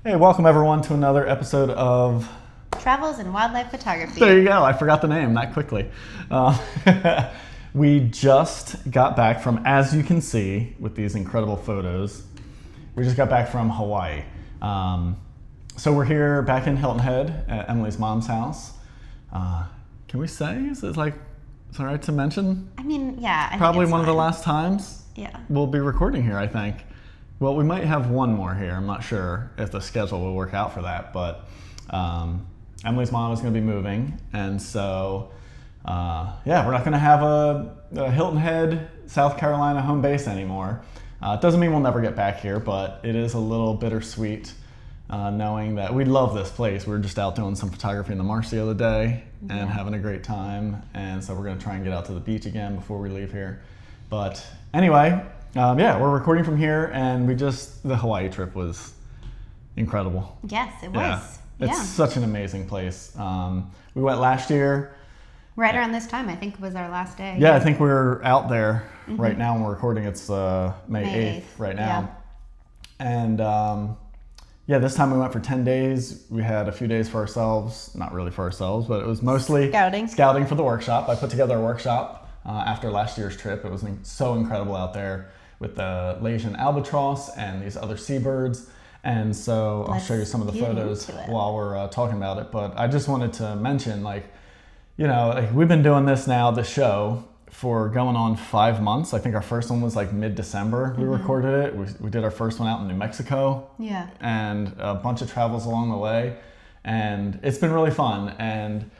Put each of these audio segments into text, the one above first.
Hey, welcome everyone to another episode of Travels and Wildlife Photography. There you go. I forgot the name that quickly. We just got back from, as you can see, with these incredible photos, we just got back from Hawaii. So we're here back in Hilton Head at Emilie's mom's house. Can we say? Is it all right to mention? I mean, yeah. I Probably think it's one of the fine. last times we'll be recording here, I think. Well, we might have one more here. I'm not sure if the schedule will work out for that, but Emily's mom is going to be moving, and so we're not going to have a Hilton Head, South Carolina home base anymore. It doesn't mean we'll never get back here, but it is a little bittersweet knowing that we love this place. We were just out doing some photography in the marsh the other day and having a great time, and so we're going to try and get out to the beach again before we leave here. But anyway, we're recording from here, and the Hawaii trip was incredible. Yes, it was. It's such an amazing place. We went last year. Right around this time, I think, was our last day. Yeah, I think we're out there right now when we're recording. It's May 8th right now. Yeah. And this time we went for 10 days. We had a few days for ourselves, not really for ourselves, but it was mostly scouting for the workshop. I put together a workshop after last year's trip. It was so incredible out there with the Laysan Albatross and these other seabirds. And so I'll show you some of the photos while we're talking about it. But I just wanted to mention, we've been doing this show, for going on 5 months. I think our first one was mid-December. We recorded it. We did our first one out in New Mexico. Yeah. And a bunch of travels along the way. And it's been really fun. And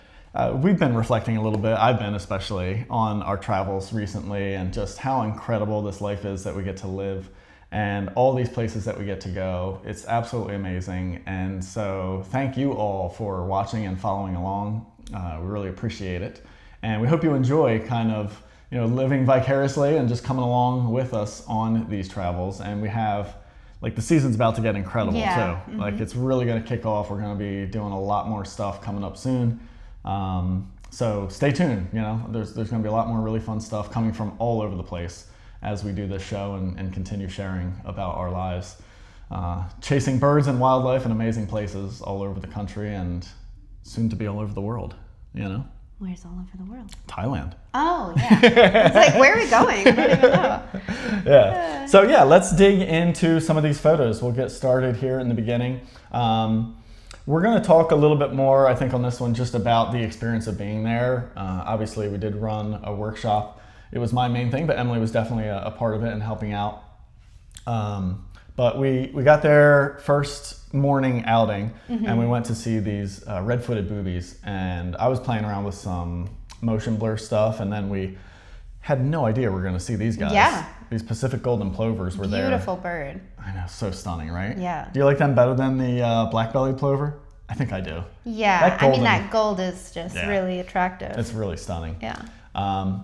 we've been reflecting a little bit, I've been especially, on our travels recently and just how incredible this life is that we get to live and all these places that we get to go. It's absolutely amazing. And so thank you all for watching and following along. We really appreciate it. And we hope you enjoy living vicariously and just coming along with us on these travels. And we have, the season's about to get incredible too. Mm-hmm. It's really going to kick off. We're going to be doing a lot more stuff coming up soon. So stay tuned. There's going to be a lot more really fun stuff coming from all over the place as we do this show and continue sharing about our lives, chasing birds and wildlife in amazing places all over the country and soon to be all over the world. Where's all over the world? Thailand. Oh, yeah. It's where are we going? I don't even know. Yeah. So let's dig into some of these photos. We'll get started here in the beginning. We're going to talk a little bit more, I think, on this one just about the experience of being there. Obviously, we did run a workshop. It was my main thing, but Emily was definitely a part of it and helping out. But we got there first morning outing, and we went to see these red-footed boobies, and I was playing around with some motion blur stuff, and then we had no idea we were going to see these guys. Yeah. These Pacific golden plovers were there. Beautiful bird. I know, so stunning, right? Yeah. Do you like them better than the black-bellied plover? I think I do. Yeah, that gold is just really attractive. It's really stunning. Yeah.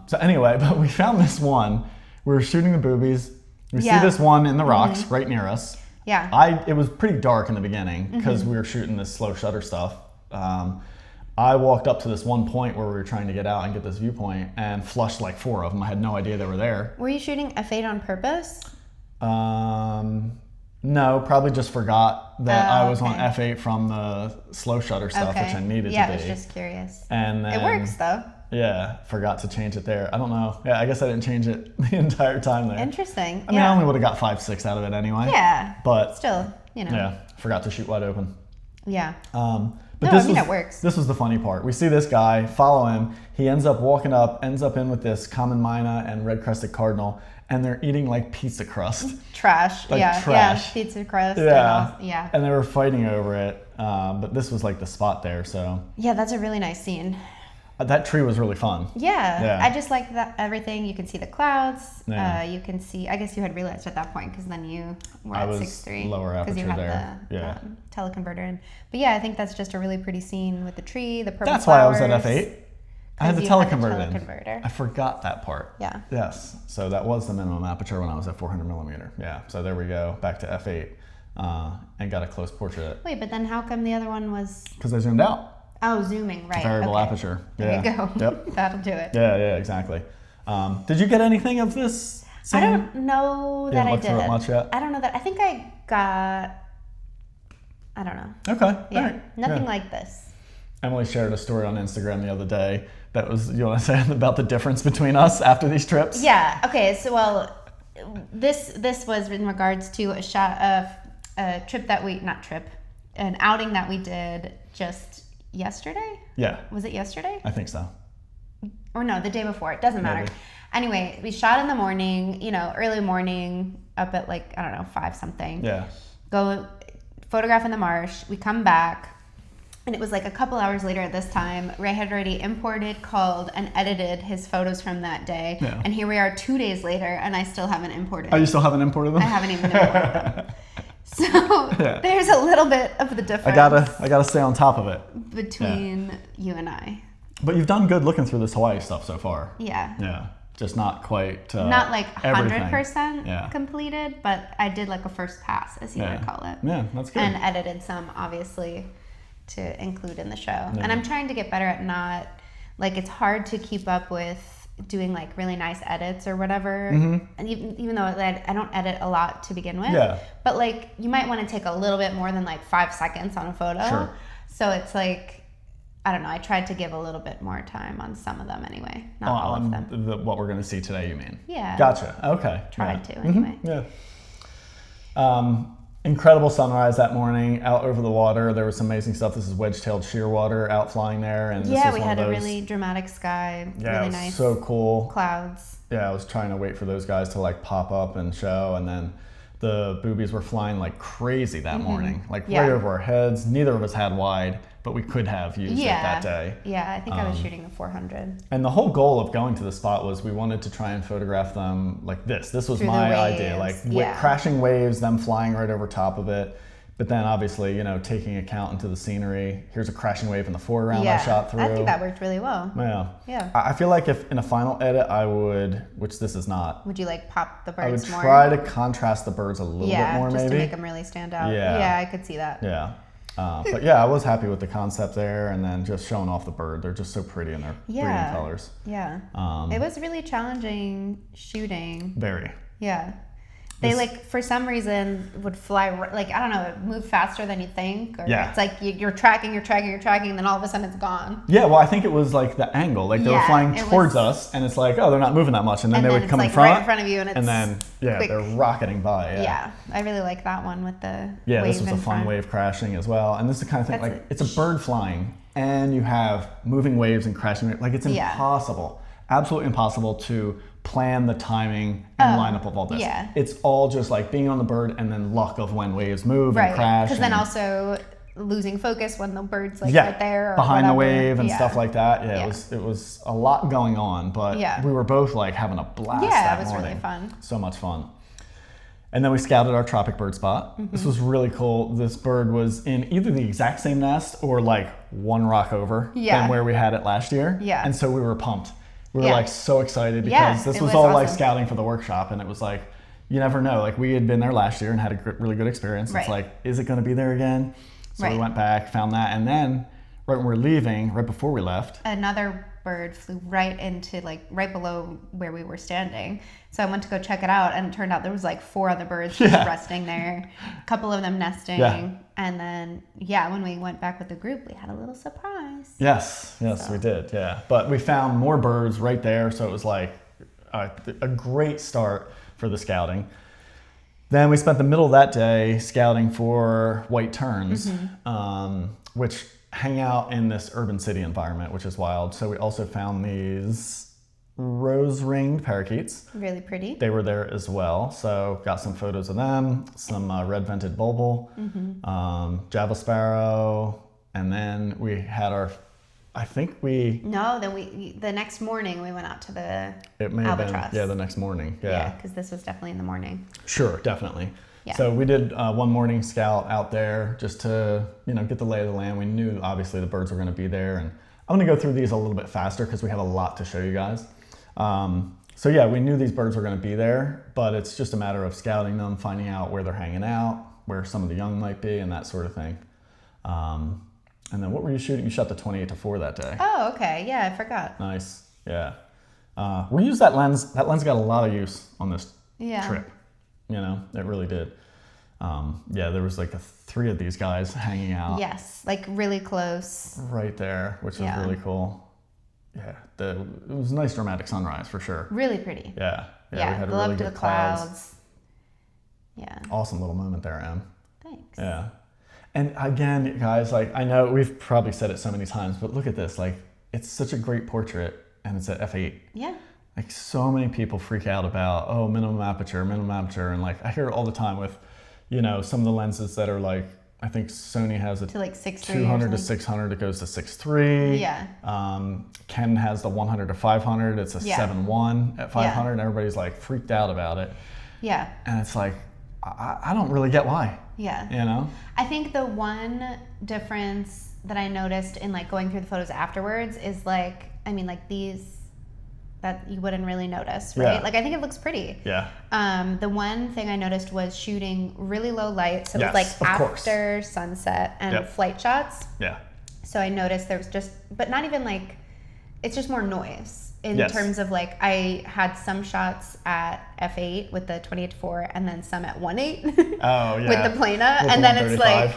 So anyway, but we found this one. We were shooting the boobies. We see this one in the rocks right near us. Yeah. It was pretty dark in the beginning because we were shooting this slow shutter stuff. I walked up to this one point where we were trying to get out and get this viewpoint and flushed 4 of them. I had no idea they were there. Were you shooting f8 on purpose? No, probably just forgot that I was on f8 from the slow shutter stuff, which I needed to be. Yeah, I was just curious. And then, it works though. Yeah, forgot to change it there. I don't know. Yeah, I guess I didn't change it the entire time there. Interesting. I mean, I only would have got 5-6 out of it anyway. Yeah. But still, Yeah, forgot to shoot wide open. Yeah. But it works. This was the funny part. We see this guy, follow him. He ends up walking up, ends up in with this common myna and red-crested cardinal, and they're eating pizza crust. Trash. Trash. Yeah, pizza crust. Yeah. And they were fighting over it. But this was the spot there, so. Yeah, that's a really nice scene. That tree was really fun. Yeah. I just like that everything. You can see the clouds. Yeah. You can see. I guess you had realized at that point because then you were at 6.3 lower aperture because you had there. the teleconverter in. But yeah, I think that's just a really pretty scene with the tree, the purple That's flowers. why I was at f8. I had the teleconverter in. I forgot that part. Yeah. Yes. So that was the minimum aperture when I was at 400 millimeter. Yeah. So there we go. Back to f8 and got a close portrait. Wait, but then how come the other one was? Because I zoomed out. Oh, zooming, right. Variable aperture. There you go. Yep. That'll do it. Yeah, exactly. Did you get anything of this scene? I don't know that I did. Through it much yet? I don't know that. I think I got I don't know. Okay. Yeah. All right. Nothing Yeah. like this. Emily shared a story on Instagram the other day that was, you want to say about the difference between us after these trips? Yeah. Okay. So, well, this was in regards to a trip that an outing that we did just yesterday. Yeah. Was it yesterday? I think so. Or no, the day before. It doesn't matter. Maybe. Anyway, we shot in the morning, early morning, up at like, I don't know, 5 something. Yeah. Go photograph in the marsh. We come back, and it was like a couple hours later at this time. Ray had already imported, called, and edited his photos from that day. Yeah. And here we are 2 days later, and I still haven't imported. Oh, you still haven't imported them? I haven't even imported them. So there's a little bit of the difference. I gotta stay on top of it. Between you and I. But you've done good looking through this Hawaii stuff so far. Yeah. Yeah. Just not quite. Not like 100% everything. completed, but I did like a first pass, as you would call it. Yeah, that's good. And edited some, obviously, to include in the show. Yeah. And I'm trying to get better at not, like, it's hard to keep up with doing like really nice edits or whatever. And even though I don't edit a lot to begin with. Yeah. But like, you might want to take a little bit more than like 5 seconds on a photo. Sure. So it's like, I don't know. I tried to give a little bit more time on some of them anyway. Not all of them. What we're going to see today, you mean? Yeah. Gotcha. Okay. Tried to anyway. Yeah. Incredible sunrise that morning out over the water. There was some amazing stuff. This is Wedge-tailed Shearwater out flying there. And yeah, we had a really dramatic sky. Yeah, really it was nice. So cool. Clouds. Yeah, I was trying to wait for those guys to like pop up and show. And then the boobies were flying like crazy that morning. Like right over our heads. Neither of us had wide, but we could have used it that day. Yeah, I think I was shooting the 400. And the whole goal of going to the spot was we wanted to try and photograph them like this. This was Through my idea, like crashing waves, them flying right over top of it. But then obviously, taking account into the scenery. Here's a crashing wave in the foreground I shot through. I think that worked really well. Yeah. I feel like if in a final edit I would, which this is not. Would you like pop the birds more? I would try to contrast the birds a little bit more maybe. Yeah, just to make them really stand out. Yeah, I could see that. Yeah. But yeah, I was happy with the concept there, and then just showing off the bird. They're just so pretty in their green colors. Yeah. It was really challenging shooting. Very. Yeah. They like for some reason would fly like I don't know, move faster than you think. Or it's like you're tracking, and then all of a sudden it's gone. Yeah, well, I think it was like the angle. Like they were flying towards us, and it's like, oh, they're not moving that much, and then they would come in front, right in front of you, and then quick. They're rocketing by. Yeah, I really like that one with the wave this was a fun front. Wave crashing as well, and this is the kind of thing like it's a bird flying, and you have moving waves and crashing. Like it's impossible, absolutely impossible to plan the timing and lineup of all this. Yeah. It's all just like being on the bird and then luck of when waves move and crash. Because then also losing focus when the bird's like right there or behind whatever. the wave and stuff like that. It was a lot going on, but we were both like having a blast that morning. Yeah, it was really fun. So much fun. And then we scouted our Tropicbird spot. This was really cool. This bird was in either the exact same nest or like one rock over than where we had it last year. Yeah. And so we were pumped. We were like so excited because this was all awesome. Like scouting for the workshop, and it was like, you never know. Like we had been there last year and had a really good experience. It's like, is it going to be there again? So we went back, found that, and then right when we were leaving, right before we left, another bird flew right into right below where we were standing. So I went to go check it out, and it turned out there was like 4 other birds just resting there, a couple of them nesting, and then when we went back with the group, we had a little surprise. Yes, we did, But we found more birds right there, so it was like a great start for the scouting. Then we spent the middle of that day scouting for white terns, which hang out in this urban city environment, which is wild. So we also found these rose-ringed parakeets. Really pretty. They were there as well. So got some photos of them, some red-vented bulbul, Java sparrow, and then we had our, the next morning we went out to the Albatross. The next morning. Yeah, because this was definitely in the morning. Sure, definitely. Yeah. So we did one morning scout out there just to, get the lay of the land. We knew obviously the birds were going to be there, and I'm going to go through these a little bit faster because we have a lot to show you guys. We knew these birds were going to be there, but it's just a matter of scouting them, finding out where they're hanging out, where some of the young might be, and that sort of thing. And then what were you shooting? You shot the 28-4 that day. Oh, okay. Yeah, I forgot. Nice. Yeah. We used that lens. That lens got a lot of use on this trip. It really did. Yeah, there was like 3 of these guys hanging out. Yes, like really close. Right there, which was really cool. Yeah, it was a nice dramatic sunrise for sure. Really pretty. Yeah, we had go really up to good the clouds. Yeah. Awesome little moment there, Em. Thanks. Yeah. And again, guys, like I know we've probably said it so many times, but look at this. Like it's such a great portrait and it's at f8. Yeah. Like so many people freak out about, oh, minimum aperture. And like I hear it all the time with, some of the lenses that are like, I think Sony has a to like 6.3 200 to 600. It goes to 6.3. Yeah. Ken has the 100 to 500. It's a 7.1 at 500. And everybody's like freaked out about it. Yeah. And it's like, I don't really get why. Yeah. I think the one difference that I noticed in like going through the photos afterwards is like, these that you wouldn't really notice, right? Yeah. Like I think it looks pretty. Yeah. The one thing I noticed was shooting really low light. So yes, it was like after course. Sunset and flight shots. Yeah. So I noticed there was but not even like, it's just more noise in terms of like, I had some shots at f8 with the 28-4 and then some at 1.8 with the Plana. And then it's like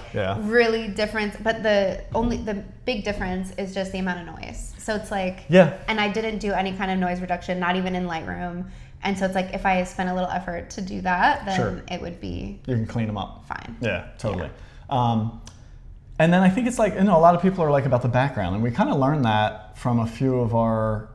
really different. But the big difference is just the amount of noise. So it's like, and I didn't do any kind of noise reduction, not even in Lightroom. And so it's like, if I spent a little effort to do that, then it would be. You can clean them up. Fine. Yeah, totally. Yeah. And then I think it's like, a lot of people are like about the background, and we kind of learned that from a few of our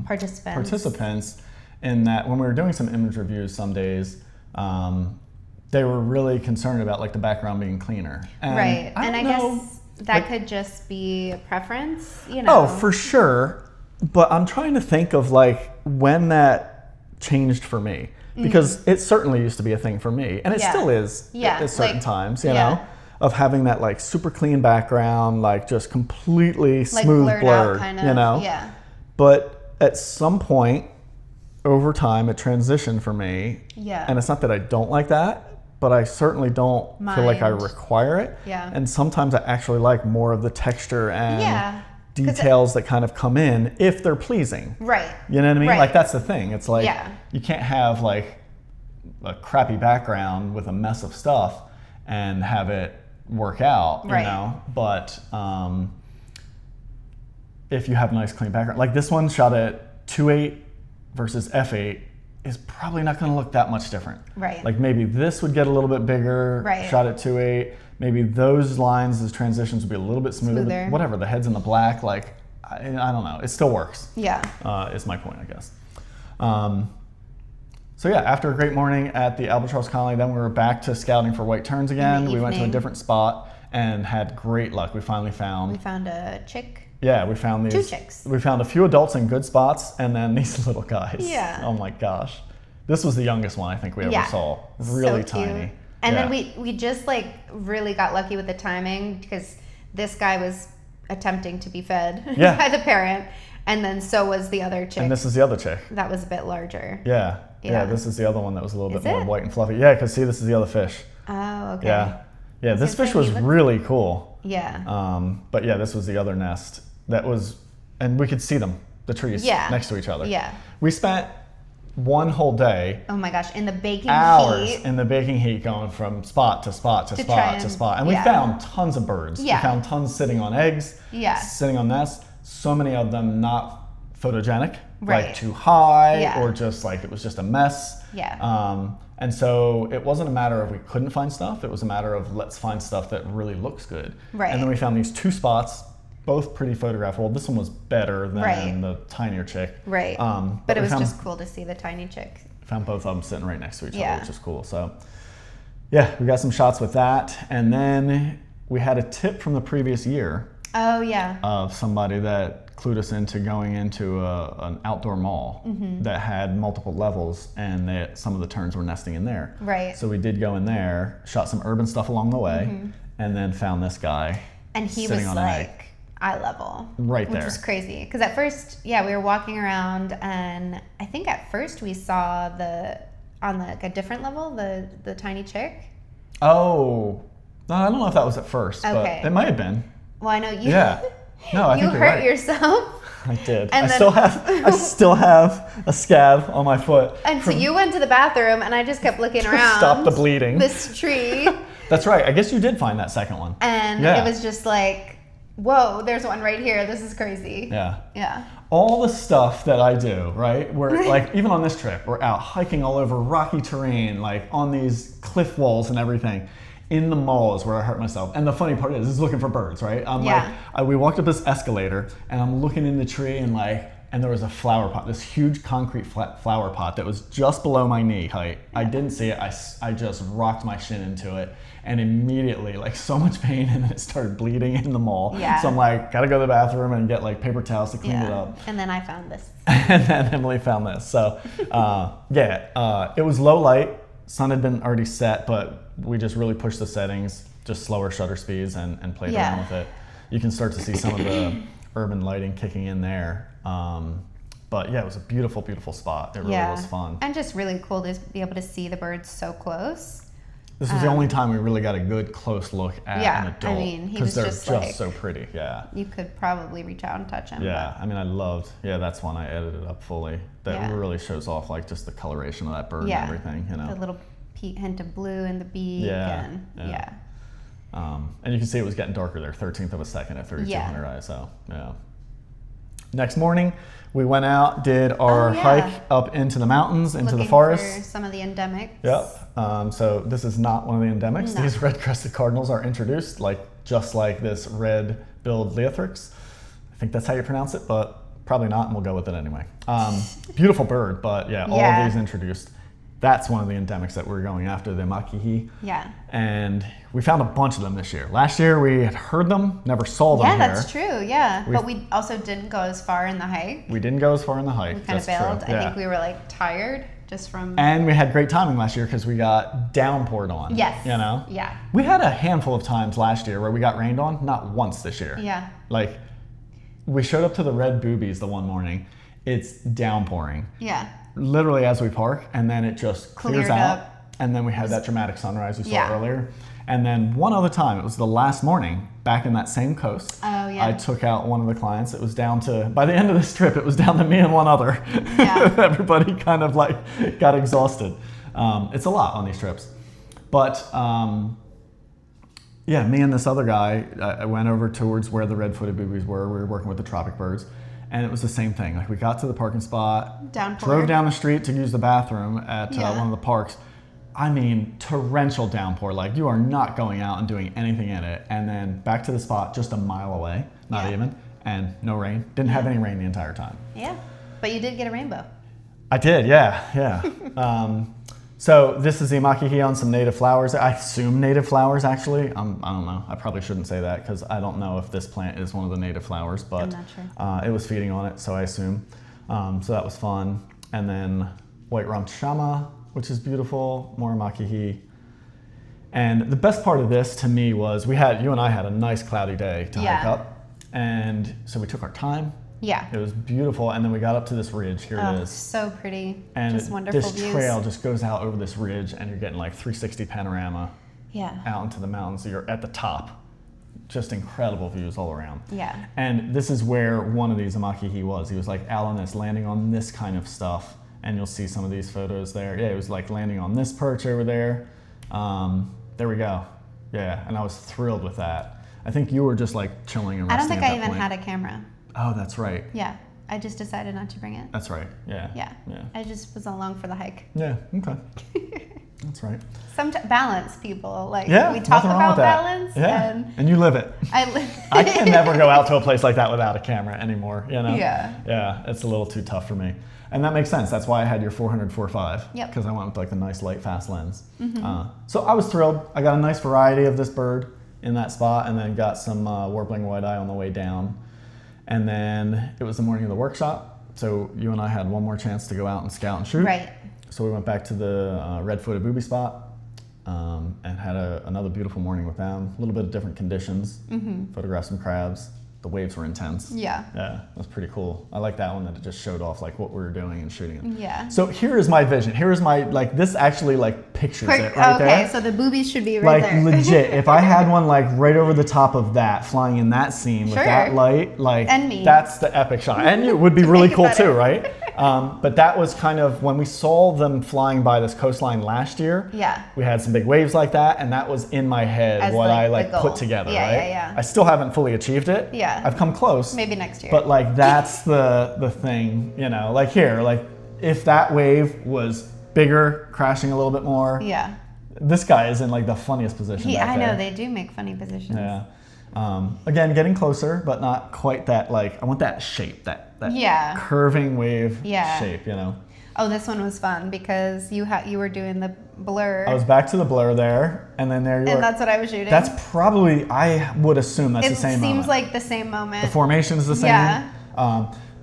participants in that when we were doing some image reviews some days, they were really concerned about like the background being cleaner. And right. I guess that could just be a preference, Oh, for sure. But I'm trying to think of like when that changed for me, because it certainly used to be a thing for me, and it still is at certain times, you know. Of having that like super clean background, like just completely smooth like blurred, out, kind of. Yeah. But at some point over time, it transitioned for me. Yeah. And it's not that I don't like that, but I certainly don't feel like I require it. Yeah. And sometimes I actually like more of the texture and details that kind of come in if they're pleasing. Right. You know what I mean? Right. Like that's the thing. It's like you can't have like a crappy background with a mess of stuff and have it work out, you know, but if you have a nice clean background, like this one shot at 2.8 versus f8 is probably not going to look that much different. Right. Like maybe this would get a little bit bigger, shot at 2.8, maybe those lines, those transitions would be a little bit smoother. But whatever, the head's in the black, like I don't know, it still works. Yeah. Is my point, I guess. So yeah, after a great morning at the Albatross colony, then we were back to scouting for white terns again. We went to a different spot and had great luck. We finally found... We found a chick. Yeah, we found these... 2 chicks. We found a few adults in good spots and then these little guys. Yeah. Oh my gosh. This was the youngest one I think we ever saw. Really so tiny. Cute. And then we just like really got lucky with the timing because this guy was attempting to be fed by the parent. And then so was the other chick. And this is the other chick. That was a bit larger. Yeah. Yeah, this is the other one that was a little bit more white and fluffy. Yeah, because see, this is the other fish. Oh, okay. Yeah. Yeah, this fish was really cool. Yeah. But yeah, this was the other nest that was, and we could see them, the trees next to each other. Yeah. We spent one whole day. Oh my gosh, in the baking hours heat. In the baking heat, going from spot to spot to spot to spot. And we found tons of birds. Yeah. We found tons sitting on eggs, sitting on nests. So many of them not photogenic, like too high or just like it was just a mess. Yeah. And so it wasn't a matter of we couldn't find stuff. It was a matter of let's find stuff that really looks good. Right. And then we found these 2 spots, both pretty photographable. This one was better than the tinier chick. Right. But it was just cool to see the tiny chick. Found both of them sitting right next to each other, which is cool. So yeah, we got some shots with that. And then we had a tip from the previous year. Oh yeah. Of somebody that clued us into going into an outdoor mall that had multiple levels, and some of the terns were nesting in there. Right. So we did go in there, shot some urban stuff along the way, and then found this guy. And he was like eye level. Right there. Which was crazy. Because at first, we were walking around, and I think at first we saw on like a different level, the tiny chick. Oh, no, I don't know if that was at first, but it might have been. Well, I know you. Yeah. No, I think you you're hurt right. yourself. I did. And I still have a scab on my foot. And so you went to the bathroom, and I just kept looking around. Stop the bleeding. This tree. That's right. I guess you did find that second one. And it was just like, whoa, there's one right here. This is crazy. Yeah. Yeah. All the stuff that I do, right? We're like, even on this trip, we're out hiking all over rocky terrain, like on these cliff walls and everything. In the mall is where I hurt myself. And the funny part is looking for birds, right? I'm we walked up this escalator, and I'm looking in the tree, and there was a flower pot, this huge concrete flower pot that was just below my knee height. I didn't see it. I just rocked my shin into it, and immediately, like, so much pain, and then it started bleeding in the mall. Yeah. So I'm like, gotta go to the bathroom and get like paper towels to clean it up. And then I found this. And then Emily found this. So it was low light. Sun had been already set, but we just really pushed the settings, just slower shutter speeds, and played around with it. You can start to see some of the urban lighting kicking in there. But yeah, it was a beautiful, beautiful spot. It really was fun. And just really cool to be able to see the birds so close. This was the only time we really got a good close look at an adult. I mean, he because was they're just just so pretty. Yeah. You could probably reach out and touch him. Yeah, I mean, I loved. Yeah, that's one I edited up fully. That really shows off like just the coloration of that bird and everything. You know, the little hint of blue in the beak. And you can see it was getting darker there, 1/13 of a second at 3200 ISO. Yeah. Next morning, we went out, did our hike up into the mountains, into the forest. For some of the endemics. Yep. So this is not one of the endemics. No. These red-crested cardinals are introduced, just like this red-billed Leothrix. I think that's how you pronounce it, but probably not, and we'll go with it anyway. Beautiful bird, but all of these introduced. That's one of the endemics that we're going after, the makihi. Yeah. And we found a bunch of them this year. Last year we had heard them, never saw them here. Yeah, that's true, yeah. But we also didn't go as far in the hike. We didn't go as far in the hike. We kind of bailed. I think we were tired just from... And we had great timing last year because we got downpoured on. Yes. You know? Yeah. We had a handful of times last year where we got rained on, not once this year. Yeah. We showed up to the red boobies the one morning. It's downpouring. Yeah. Literally as we park, and then it just clears out, up. and then we had that dramatic sunrise we saw earlier. And then one other time, it was the last morning, back in that same coast, I took out one of the clients. It was down to, by the end of this trip, it was down to me and one other. Yeah. Everybody kind of got exhausted. It's a lot on these trips. But me and this other guy, I went over towards where the red-footed boobies were. We were working with the Tropicbirds. And it was the same thing. We got to the parking spot, drove down the street to use the bathroom at one of the parks. I mean, torrential downpour. You are not going out and doing anything in it. And then back to the spot just a mile away, not even, and no rain. Didn't have any rain the entire time. Yeah, but you did get a rainbow. I did, yeah. So this is the amakihi on some native flowers. I assume native flowers, actually. I don't know. I probably shouldn't say that because I don't know if this plant is one of the native flowers, but I'm not sure. It was feeding on it, so I assume. So that was fun. And then white rumped shama, which is beautiful, more amakihi. And the best part of this to me was you and I had a nice cloudy day to hike up. And so we took our time. Yeah. It was beautiful, and then we got up to this ridge. Here it is. So pretty. And just wonderful this views. trail just goes out over this ridge, and you're getting 360 panorama out into the mountains. So you're at the top. Just incredible views all around. Yeah. And this is where one of these amakihi was. He was out on this, landing on this kind of stuff, and you'll see some of these photos there. Yeah, it was landing on this perch over there. There we go. Yeah, and I was thrilled with that. I think you were just chilling and resting. I don't think at I that even point. had a camera. Oh, that's right. Yeah, I just decided not to bring it. That's right. Yeah. Yeah. I just was along for the hike. Yeah. Okay. That's right. Balance, people. Yeah, we talk about that. balance. Yeah. And you live it. I live. I can never go out to a place like that without a camera anymore. You know. Yeah. Yeah. It's a little too tough for me, and that makes sense. That's why I had your 400-4.5. Yep. Because I went with the nice light fast lens. Mm-hmm. So I was thrilled. I got a nice variety of this bird in that spot, and then got some warbling white-eye on the way down. And then it was the morning of the workshop, so you and I had one more chance to go out and scout and shoot. Right. So we went back to the red-footed booby spot and had another beautiful morning with them. A little bit of different conditions. Mm-hmm. Photographed some crabs. the waves were intense. Yeah. Yeah, that's pretty cool. I like that one that it just showed off like what we were doing and shooting it. Yeah. So here is my vision. Here is my, like, this actually like pictures it right there. Okay, so the boobies should be right there. Like legit, if I had one like right over the top of that, flying in that scene with that light, like and me. That's the epic shot. And it would be really cool too, right? But that was kind of when we saw them flying by this coastline last year. Yeah. We had some big waves like that, and that was in my head as what I like put together, yeah, right? Yeah. I still haven't fully achieved it. Yeah. I've come close. Maybe next year. But like that's the thing, you know, like here, like if that wave was bigger, crashing a little bit more. Yeah. This guy is in like the funniest position. I know, they do make funny positions. Yeah. Again, getting closer, but not quite that, like, I want that shape, that curving wave shape, you know. Oh, this one was fun because you were doing the blur. I was back to the blur there, and then there you were. And that's what I was shooting. That's probably, I would assume that's the same moment. It seems like the same moment. The formation is the same. Yeah.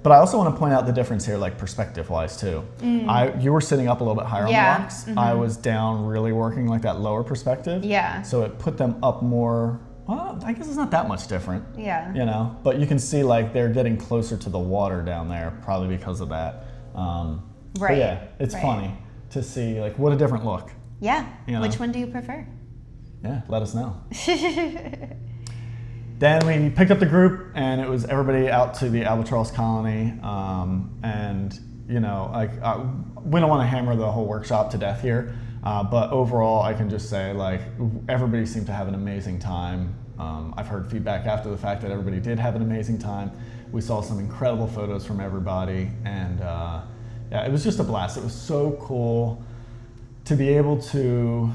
But I also want to point out the difference here, like perspective-wise too. You were sitting up a little bit higher on the rocks. I was down really working like that lower perspective. Yeah. So it put them up more. Well, I guess it's not that much different. Yeah. You know, but you can see like they're getting closer to the water down there, probably because of that. Right. But yeah, it's funny to see like what a different look. Yeah. You know? Which one do you prefer? Yeah, let us know. Then we picked up the group, and it was everybody out to the albatross colony. And you know, like we don't want to hammer the whole workshop to death here, but overall, I can just say like everybody seemed to have an amazing time. I've heard feedback after the fact that everybody did have an amazing time. We saw some incredible photos from everybody, and yeah, it was just a blast. It was so cool to be able to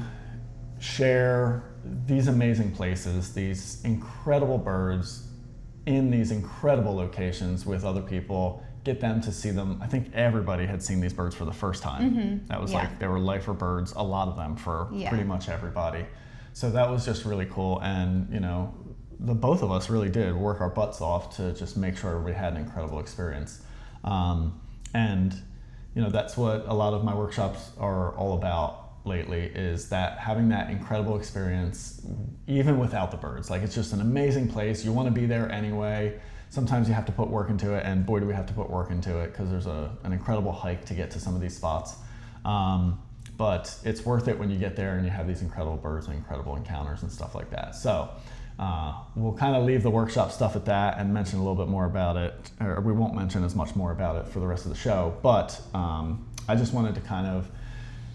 share these amazing places, these incredible birds in these incredible locations with other people, get them to see them. I think everybody had seen these birds for the first time. That was like, they were lifer birds, a lot of them for pretty much everybody. So that was just really cool. And, you know, the both of us really did work our butts off to just make sure everybody had an incredible experience. And, you know, that's what a lot of my workshops are all about lately, is that having that incredible experience even without the birds. Like, it's just an amazing place. You want to be there anyway. Sometimes you have to put work into it, and boy do we have to put work into it, because there's an incredible hike to get to some of these spots. But it's worth it when you get there and you have these incredible birds and incredible encounters and stuff like that. So we'll kind of leave the workshop stuff at that and mention a little bit more about it, or we won't mention as much more about it for the rest of the show. But I just wanted to kind of,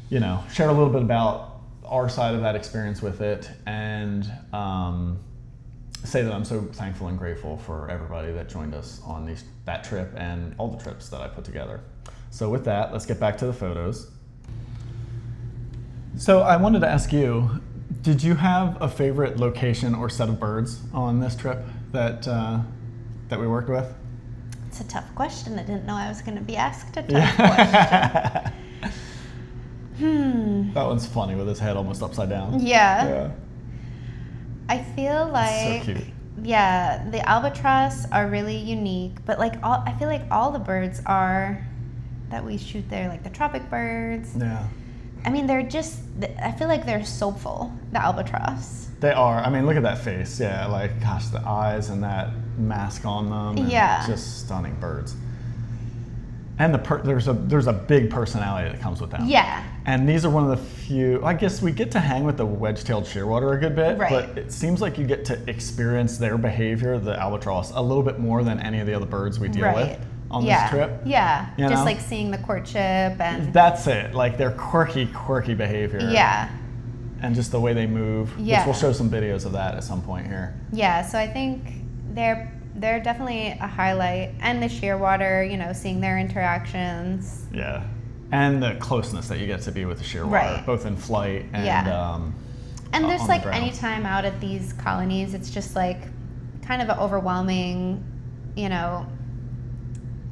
you know, share a little bit about our side of that experience with it, and say that I'm so thankful and grateful for everybody that joined us on that trip and all the trips that I put together. So with that, let's get back to the photos. So I wanted to ask you, did you have a favorite location or set of birds on this trip that we worked with? It's a tough question. I didn't know I was going to be asked a tough question. That one's funny with his head almost upside down. Yeah. I feel like, so cute. Yeah, the albatross are really unique, but like I feel like all the birds are that we shoot there, like the Tropicbirds. Yeah. I mean, I feel like they're soulful, the albatross. They are. I mean, look at that face. Yeah, like, gosh, the eyes and that mask on them. Yeah. Just stunning birds. And there's a big personality that comes with them. Yeah. And these are one of the few, I guess we get to hang with the Wedge-tailed Shearwater a good bit, right. But it seems like you get to experience their behavior, the albatross, a little bit more than any of the other birds we deal with on this trip. Yeah, you just know? like seeing the courtship and... That's it, like their quirky behavior. Yeah. And just the way they move, yeah. Which we'll show some videos of that at some point here. Yeah, so I think they're definitely a highlight. And the Shearwater, you know, seeing their interactions. Yeah. And the closeness that you get to be with the Shearwater, right. Both in flight and and there's like the anytime out at these colonies, it's just like kind of an overwhelming, you know,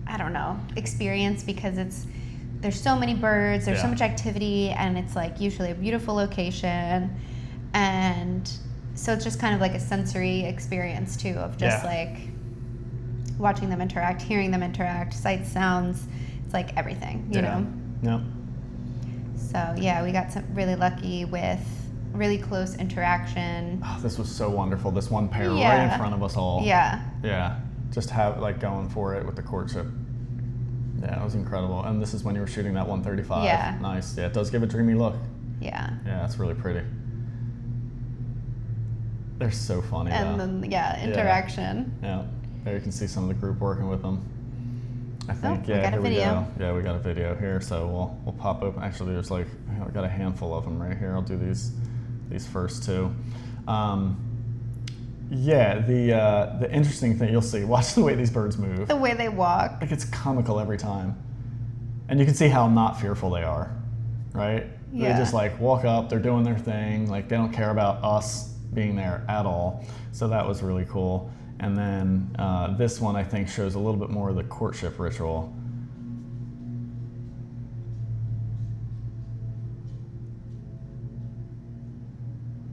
I don't know, experience, because there's so many birds, there's so much activity, and it's like usually a beautiful location, and so it's just kind of like a sensory experience too, of just like watching them interact, hearing them interact, sights, sounds. It's like everything, you know. Yeah. So yeah, we got really lucky with really close interaction. Oh, this was so wonderful. This one pair Yeah. right in front of us all. Yeah. Yeah. Just have like going for it with the courtship. Yeah, it was incredible. And this is when you were shooting that 135. Yeah. Nice. Yeah, it does give a dreamy look. Yeah. Yeah, it's really pretty. They're so funny. And then, interaction. Yeah. There you can see some of the group working with them. I think, we got a here video. we go. Yeah, we got a video here, so we'll pop open. Actually, there's like, I got a handful of them right here. I'll do these first two. Yeah, the interesting thing you'll see, watch the way these birds move. The way they walk. Like it's comical every time. And you can see how not fearful they are, right? Yeah. They just like walk up, they're doing their thing, like they don't care about us being there at all. So that was really cool. And then this one I think shows a little bit more of the courtship ritual.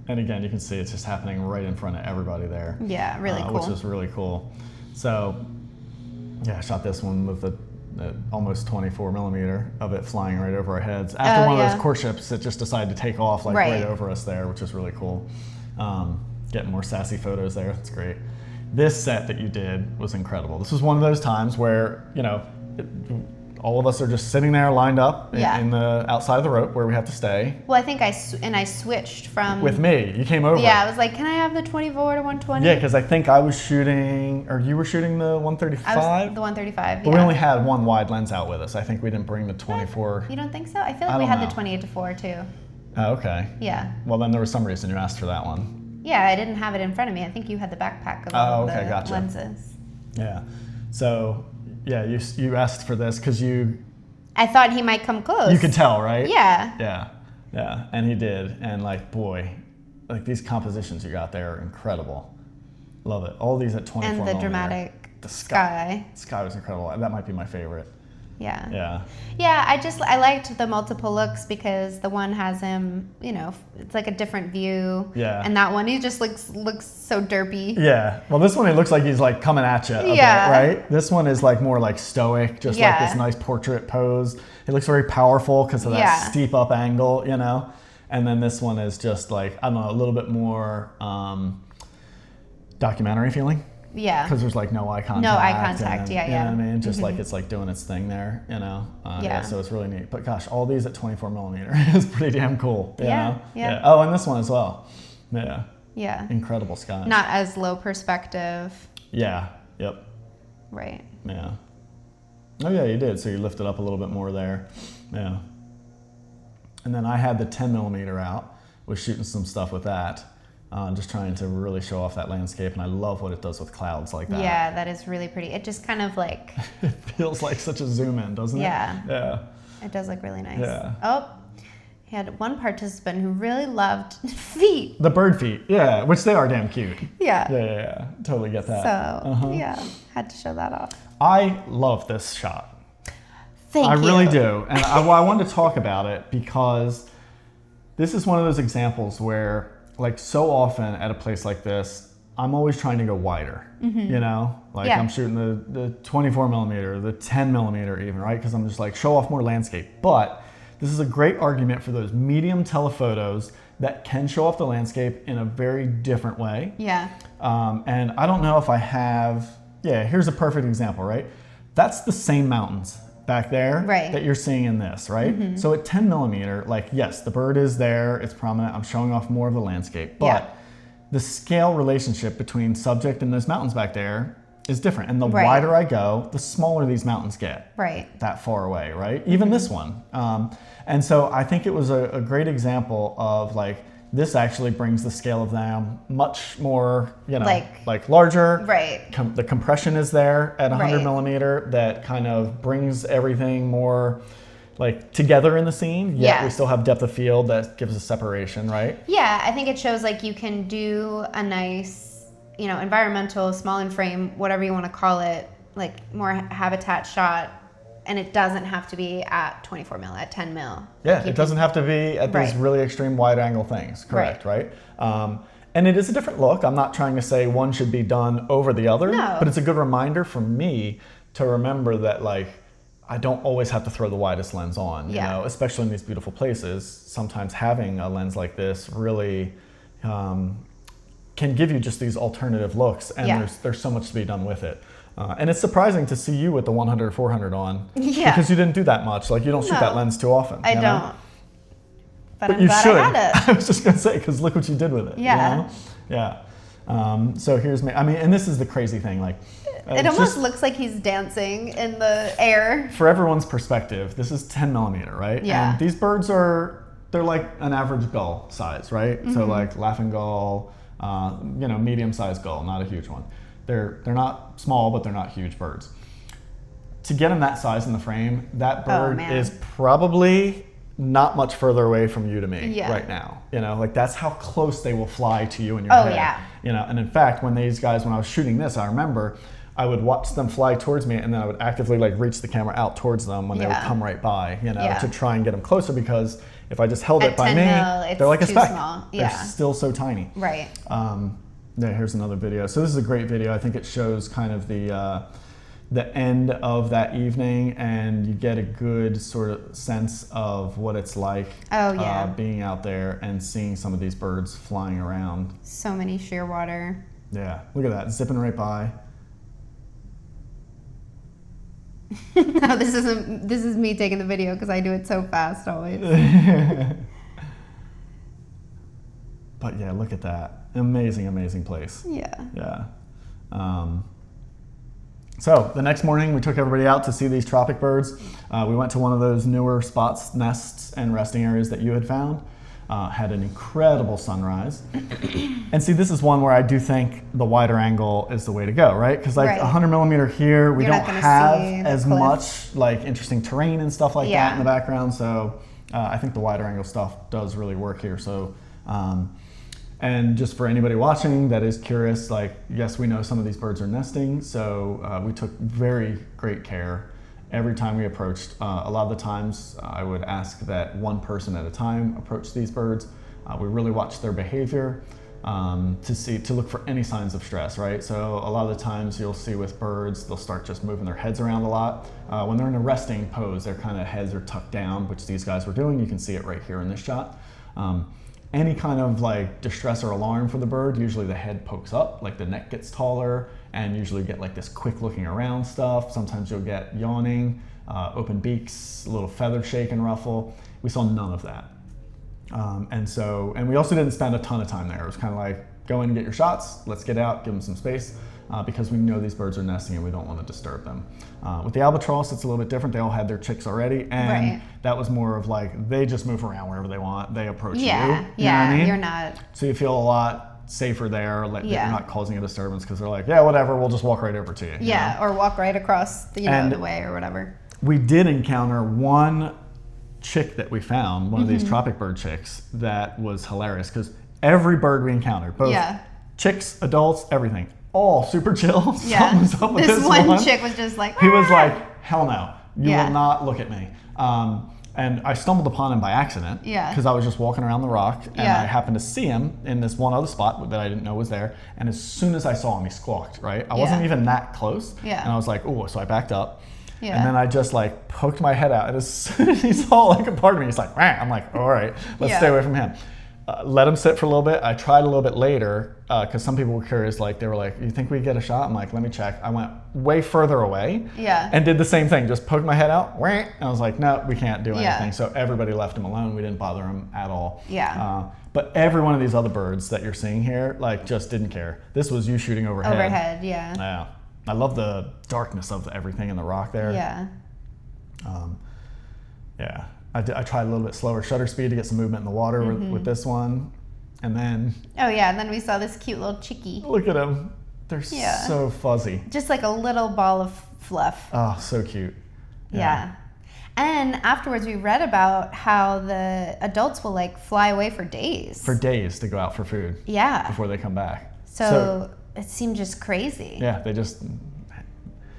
And again, you can see it's just happening right in front of everybody there. Yeah, really cool. Which is really cool. So, yeah, I shot this one with the almost 24 millimeter of it flying right over our heads. After one of those courtships, it just decided to take off like right over us there, which is really cool. Getting more sassy photos there. That's great. This set that you did was incredible. This was one of those times where, you know, all of us are just sitting there lined up in the outside of the rope where we have to stay. Well, I think I switched from... With me. You came over. Yeah, I was like, can I have the 24 to 120? Yeah, because I think I was shooting, or you were shooting the 135? I was the 135, But we only had one wide lens out with us. I think we didn't bring the 24. You don't think so? I feel like we had the 28 to 4 too. Oh, okay. Yeah. Well, then there was some reason you asked for that one. Yeah, I didn't have it in front of me. I think you had the backpack of all the gotcha. lenses. Yeah. So, yeah, you asked for this because I thought he might come close. You could tell, right? Yeah. Yeah. Yeah. And he did. And like, boy, like these compositions you got there are incredible. Love it. All these at 24 And the millimeter. dramatic The sky. The sky was incredible. That might be my favorite. Yeah. Yeah. Yeah, I liked the multiple looks because the one has him, you know, it's like a different view. Yeah. And that one, he just looks so derpy. Yeah. Well, this one, it looks like he's like coming at you a bit, right? This one is like more like stoic, just like this nice portrait pose. It looks very powerful because of that steep up angle, you know? And then this one is just like, I don't know, a little bit more documentary feeling. Yeah. Because there's like no eye contact. No eye contact, You know what I mean? Just like it's like doing its thing there, you know? So it's really neat. But gosh, all these at 24 millimeter is pretty damn cool. You know? Yeah. Oh, and this one as well. Yeah. Yeah. Incredible skies. Not as low perspective. Yeah. Yep. Right. Yeah. Oh yeah, you did. So you lifted up a little bit more there. Yeah. And then I had the 10 millimeter out, was shooting some stuff with that. Just trying to really show off that landscape, and I love what it does with clouds like that. Yeah, that is really pretty. It just kind of like... It feels like such a zoom in, doesn't it? Yeah. It does look really nice. Yeah. Oh, he had one participant who really loved feet. The bird feet, yeah, which they are damn cute. Yeah. Yeah. Totally get that. So, yeah, had to show that off. I love this shot. Thank you. I really do. And I wanted to talk about it because this is one of those examples where, like so often at a place like this, I'm always trying to go wider, you know? Like I'm shooting the 24 millimeter, the 10 millimeter even, right? Because I'm just like, show off more landscape. But this is a great argument for those medium telephotos that can show off the landscape in a very different way. Yeah. And I don't know if I have, here's a perfect example, right? That's the same mountains back there that you're seeing in this, right? So at 10 millimeter, like, yes, the bird is there, it's prominent, I'm showing off more of the landscape, but the scale relationship between subject and those mountains back there is different. And the wider I go, the smaller these mountains get. Right. That far away, right? Even this one. And so I think it was a great example of like, this actually brings the scale of them much more, you know, like larger. Right. The compression is there at 100 millimeter that kind of brings everything more like together in the scene. Yet we still have depth of field that gives us separation, right? Yeah, I think it shows like you can do a nice, you know, environmental, small in frame, whatever you want to call it, like more habitat shot. And it doesn't have to be at 24 mil, at 10 mil. Yeah, it doesn't have to be at these really extreme wide angle things, correct, right? And it is a different look. I'm not trying to say one should be done over the other, but it's a good reminder for me to remember that like, I don't always have to throw the widest lens on, you know, especially in these beautiful places. Sometimes having a lens like this really can give you just these alternative looks, and there's so much to be done with it. And it's surprising to see you with the 100-400 on, because you didn't do that much. Like, you don't shoot that lens too often. I don't. But I'm you glad should. I had it. I was just gonna say, because look what you did with it. Yeah. You know? Yeah. So here's me. I mean, and this is the crazy thing. Like, it almost looks like he's dancing in the air. For everyone's perspective, this is 10 millimeter, right? Yeah. And these birds they're like an average gull size, right? So like laughing gull, you know, medium-sized gull, not a huge one. They're not small, but they're not huge birds. To get them that size in the frame, that bird is probably not much further away from you to me right now. You know, like that's how close they will fly to you in your head. Yeah. You know, and in fact, when I was shooting this, I remember I would watch them fly towards me, and then I would actively like reach the camera out towards them when they would come right by, you know, to try and get them closer, because if I just held it by me, they're like a speck. Small. They're still so tiny. Right. Yeah, here's another video. So this is a great video. I think it shows kind of the end of that evening, and you get a good sort of sense of what it's like being out there and seeing some of these birds flying around. So many shearwater. Yeah, look at that, zipping right by. No, this is me taking the video because I do it so fast always. But yeah, look at that. Amazing, amazing place. Yeah. Yeah. So the next morning we took everybody out to see these tropic birds. We went to one of those newer spots, nests and resting areas that you had found. Had an incredible sunrise. And see, this is one where I do think the wider angle is the way to go, right? Because like 100 millimeter here, we don't have as much like interesting terrain and stuff like that in the background. So I think the wider angle stuff does really work here. So, and just for anybody watching that is curious, like, yes, we know some of these birds are nesting. So we took very great care every time we approached. A lot of the times I would ask that one person at a time approach these birds. We really watch their behavior to look for any signs of stress, right? So a lot of the times you'll see with birds, they'll start just moving their heads around a lot. When they're in a resting pose, their kind of heads are tucked down, which these guys were doing. You can see it right here in this shot. Any kind of like distress or alarm for the bird, usually the head pokes up, like the neck gets taller, and usually get like this quick looking around stuff. Sometimes you'll get yawning, open beaks, a little feather shake and ruffle. We saw none of that. And we also didn't spend a ton of time there. It was kind of like, go in and get your shots, let's get out, give them some space, because we know these birds are nesting and we don't want to disturb them. With the albatross, it's a little bit different. They all had their chicks already, and that was more of like, they just move around wherever they want. They approach you. You know what I mean? You're not. So you feel a lot safer there, like you're not causing a disturbance, because they're like, yeah, whatever, we'll just walk right over to you. You know? Or walk right across the way or whatever. We did encounter one chick that we found, one of these tropic bird chicks, that was hilarious, because every bird we encountered, both chicks, adults, everything, all super chill. Something was up with this one chick was just like, he was like, hell no, you will not look at me. And I stumbled upon him by accident, because I was just walking around the rock, and I happened to see him in this one other spot that I didn't know was there. And as soon as I saw him, he squawked, right? I wasn't even that close. And I was like, oh, so I backed up. And then I just like poked my head out, and as soon as he saw like a part of me, he's like, Rah! I'm like, all right, let's stay away from him. Let him sit for a little bit. I tried a little bit later, because some people were curious, like they were like, you think we get a shot? I'm like, let me check. I went way further away and did the same thing, just poked my head out, and I was like, no, we can't do anything. So everybody left him alone. We didn't bother him at all. But every one of these other birds that you're seeing here, like, just didn't care. This was you shooting overhead. Overhead, yeah. I love the darkness of everything in the rock there. I tried a little bit slower shutter speed to get some movement in the water with this one. And then... and then we saw this cute little chickie. Look at them. They're so fuzzy. Just like a little ball of fluff. Oh, so cute. And afterwards we read about how the adults will like fly away for days. For days to go out for food. Before they come back. So it seemed just crazy. They just...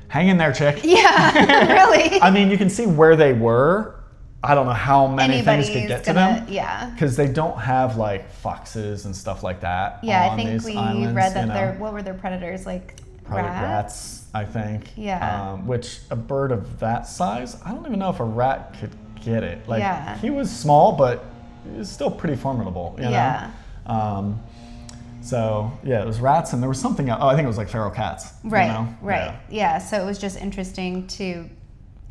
Hang in there, chick. Really. I mean, you can see where they were. I don't know how many things could get to them. Because they don't have like foxes and stuff like that. I think these we islands, read that what were their predators? Like probably rats, I think. Yeah. Which a bird of that size, I don't even know if a rat could get it. Like, yeah. he was small, but he was still pretty formidable, you yeah. know? So, yeah, it was rats, and there was something else. Oh, I think it was like feral cats. Right, you know? right. Yeah, so it was just interesting to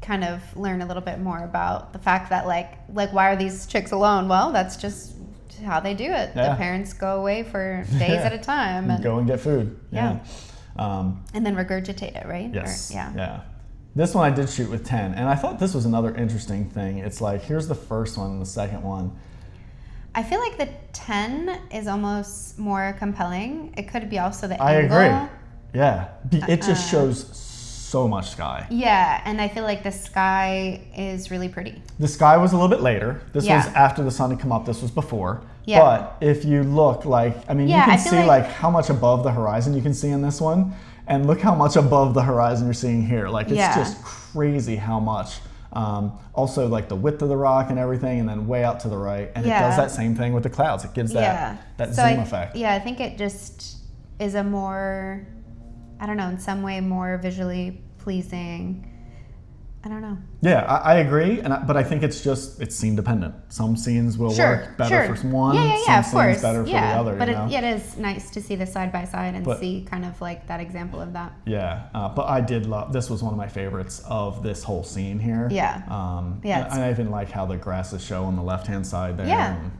kind of learn a little bit more about the fact that, like why are these chicks alone? Well, that's just how they do it. Yeah. The parents go away for days at a time. And go and get food. Yeah. And then regurgitate it, right? Yes. Or, yeah. This one I did shoot with 10, and I thought this was another interesting thing. It's like, here's the first one and the second one. I feel like the 10 is almost more compelling. It could be also the angle. I agree. Yeah. It just shows so much sky. Yeah, and I feel like the sky is really pretty. The sky was a little bit later. This was after the sun had come up. This was before. Yeah. But if you look, like, I mean, you can see like how much above the horizon you can see in this one, and look how much above the horizon you're seeing here. Like, it's just crazy how much. Also, like the width of the rock and everything, and then way out to the right. And it does that same thing with the clouds. It gives that zoom effect. Yeah, I think it just is a more, I don't know, in some way more visually pleasing. I don't know. Yeah, I agree, but I think it's scene dependent. Some scenes will work better for one, some scenes better for the other. But it is nice to see the side by side and see kind of like that example of that. Yeah, but I did love, this was one of my favorites of this whole scene here. Yeah. And I even like how the grasses show on the left-hand side there. Yeah. And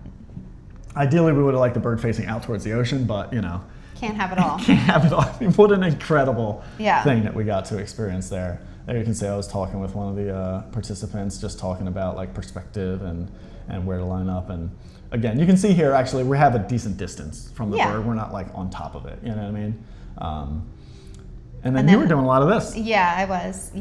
ideally, we would have liked the bird facing out towards the ocean, but you know. Can't have it all. Can't have it all. I mean, what an incredible thing that we got to experience there. There you can say I was talking with one of the participants, just talking about like perspective and where to line up. And again, you can see here, actually, we have a decent distance from the bird. We're not like on top of it, you know what I mean? And then you were doing a lot of this. Yeah, I was,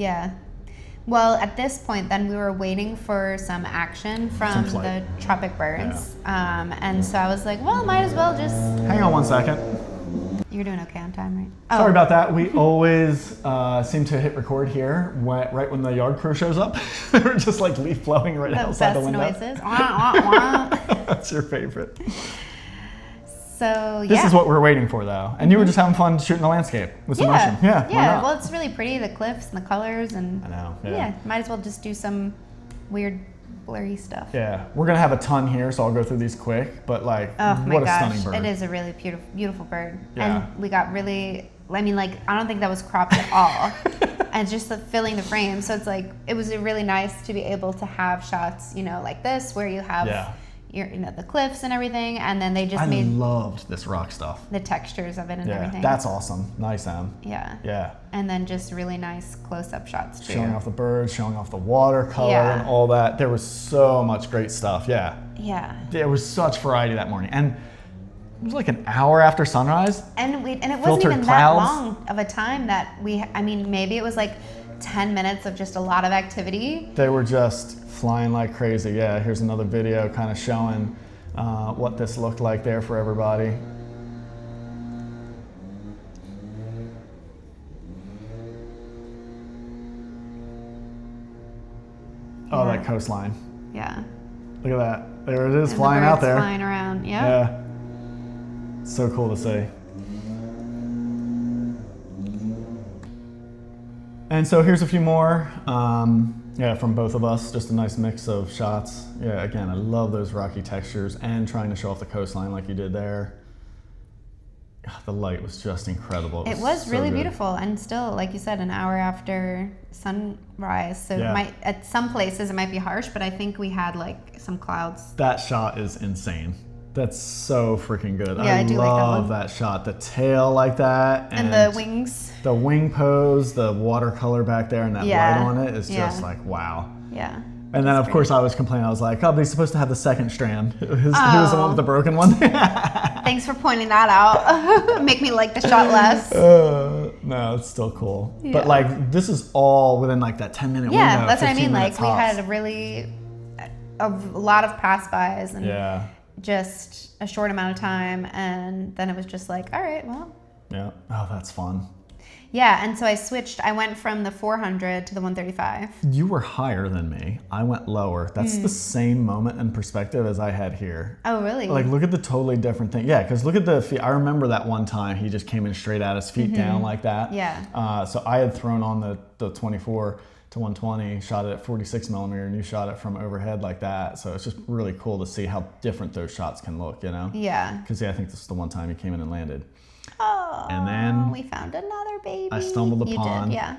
Well, at this point, then we were waiting for some action from the Tropicbirds. Yeah. And so I was like, well, might as well just... Hang on 1 second. You're doing okay on time, right? Sorry about that. We always seem to hit record here right when the yard crew shows up. They were just like leaf blowing right outside the window. Noises. That's your favorite. So, This is what we're waiting for, though. And you were just having fun shooting the landscape with some motion. Yeah, yeah. Well, it's really pretty, the cliffs and the colors. And I know. Yeah, might as well just do some weird blurry stuff. Yeah, we're gonna have a ton here, so I'll go through these quick. But like, what a stunning bird! It is a really beautiful bird. Yeah. And we got really, I mean, like, I don't think that was cropped at all. And just filling the frame, so it's like it was really nice to be able to have shots, you know, like this, where you have your, you know, the cliffs and everything, and then they just made. I loved this rock stuff. The textures of it and everything. That's awesome. Nice, Em. Yeah. Yeah. And then just really nice close-up shots too. Showing off the birds, showing off the watercolor and all that. There was so much great stuff. Yeah. Yeah. There was such variety that morning, and it was like an hour after sunrise. And it wasn't even that long of a time that I mean, maybe it was like 10 minutes of just a lot of activity. They were just flying like crazy. Yeah, here's another video kind of showing what this looked like there for everybody. Oh, that coastline. Yeah. Look at that. There it is, flying out there. Flying around, yeah. So cool to see. And so here's a few more. From both of us, just a nice mix of shots. Yeah, again, I love those rocky textures and trying to show off the coastline like you did there. The light was just incredible. It was really beautiful, and still, like you said, an hour after sunrise. So at some places it might be harsh, but I think we had like some clouds. That shot is insane. That's so freaking good. Yeah, I do love like that shot. The tail like that. And the wings. The wing pose, the watercolor back there, and that light on it is just like, wow. Yeah. And then, of course, I was complaining. I was like, oh, but he's supposed to have the second strand. Who was the one with the broken one? Thanks for pointing that out. Make me like the shot less. No, it's still cool. Yeah. But, like, this is all within, like, that 10-minute window. Yeah, that's what I mean. Like, we had a lot of pass-bys and just a short amount of time. And then it was just like, all right, well. Yeah. Oh, that's fun. Yeah, and so I switched. I went from the 400 to the 135. You were higher than me. I went lower. That's the same moment and perspective as I had here. Oh, really? Like, look at the totally different thing. Yeah, because look at the feet. I remember that one time he just came in straight at his feet down like that. Yeah. So I had thrown on the 24 to 120, shot it at 46 millimeter, and you shot it from overhead like that. So it's just really cool to see how different those shots can look, you know? Yeah. Because, I think this is the one time he came in and landed. Oh, and then we found another baby. I stumbled upon yeah.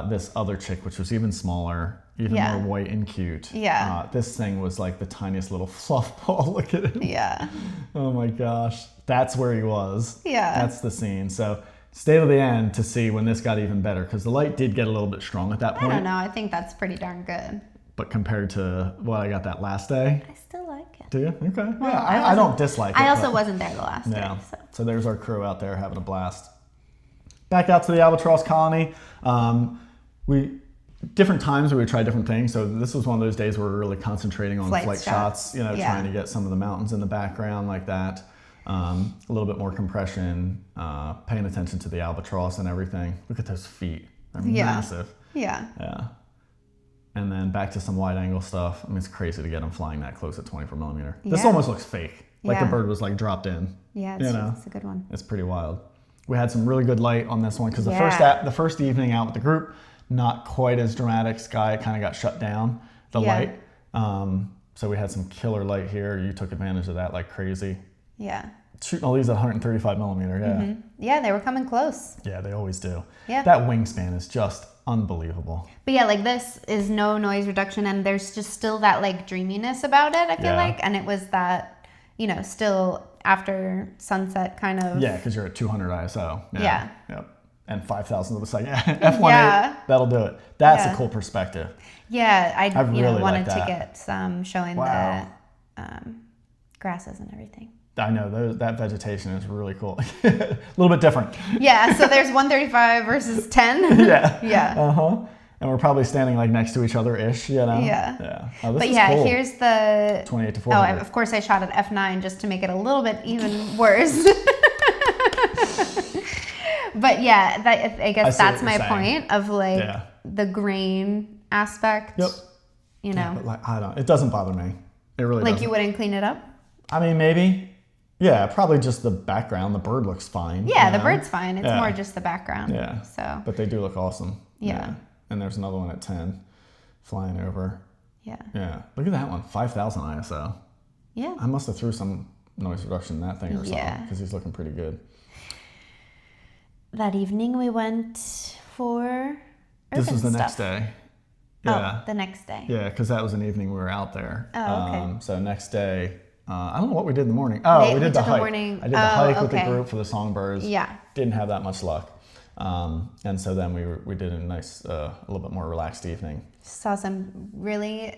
This other chick, which was even smaller, even more white and cute. Yeah. This thing was like the tiniest little fluff ball. Look at him. Yeah. Oh my gosh. That's where he was. Yeah. That's the scene. So stay to the end to see when this got even better, because the light did get a little bit strong at that point. I don't know. I think that's pretty darn good. But compared to what I got that last day. I still like it. Do you? Okay. Well, yeah, I don't dislike it. I also wasn't there the last day. So there's our crew out there having a blast. Back out to the albatross colony. Different times we would try different things. So this was one of those days where we're really concentrating on flight shots, trying to get some of the mountains in the background like that. A little bit more compression, paying attention to the albatross and everything. Look at those feet. They're massive. Yeah. Yeah. And then back to some wide angle stuff. I mean, it's crazy to get them flying that close at 24 millimeter. This almost looks fake. Like the bird was like dropped in. Yeah, it's a good one. It's pretty wild. We had some really good light on this one because the first evening out with the group, not quite as dramatic. Sky kind of got shut down, the light. So we had some killer light here. You took advantage of that like crazy. Yeah. Shooting all these at 135 millimeter, yeah. Yeah, they were coming close. Yeah, they always do. Yeah. That wingspan is just unbelievable. But yeah, like this is no noise reduction, and there's just still that like dreaminess about it, I feel like. And it was that, still after sunset kind of. Yeah, because you're at 200 ISO. Yeah. Yep. And 5,000 of a second. F1.8, that'll do it. That's a cool perspective. Yeah, I really wanted to get some showing the grasses and everything. I know, that vegetation is really cool. A little bit different. Yeah, so there's 135 versus 10. Yeah. Yeah. Uh-huh. And we're probably standing like next to each other-ish, Yeah. Yeah. Oh, this is cool. Here's the 28 to 400. Oh, of course I shot at f9 just to make it a little bit even worse. But yeah, I guess that's my point of like the grain aspect. Yep. Yeah, but like, it doesn't bother me. It really doesn't. Like you wouldn't clean it up? I mean, maybe. Yeah, probably just the background. The bird looks fine. Yeah, the bird's fine. It's more just the background. Yeah. So. But they do look awesome. Yeah. And there's another one at 10 flying over. Yeah. Yeah. Look at that one. 5,000 ISO. Yeah. I must have threw some noise reduction in that thing or something because he's looking pretty good. That evening we went for This was the next day. Yeah. Oh, the next day. Yeah, because that was an evening we were out there. Oh, okay. So next day, I don't know what we did in the morning. Oh, we did the hike. I did the hike with the group for the songbirds. Yeah. Didn't have that much luck. And so then we did a nice, a little bit more relaxed evening. Saw really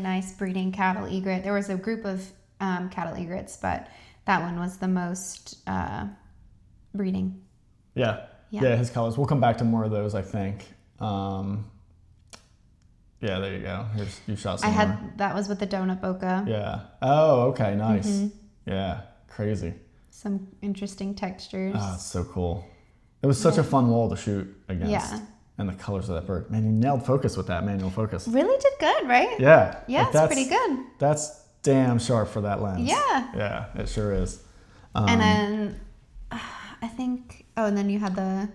nice breeding cattle egret. There was a group of cattle egrets, but that one was the most breeding. Yeah. His colors. We'll come back to more of those, I think. Yeah, there you go. You shot some more. That was with the donut bokeh. Yeah. Oh, okay, nice. Yeah, crazy. Some interesting textures. Oh, it's so cool. It was such a fun wall to shoot against. Yeah. And the colors of that bird. Man, you nailed focus with that manual focus. Really did good, right? Yeah. Yeah, it's pretty good. That's damn sharp for that lens. Yeah. Yeah, it sure is. And then I think, and then you had the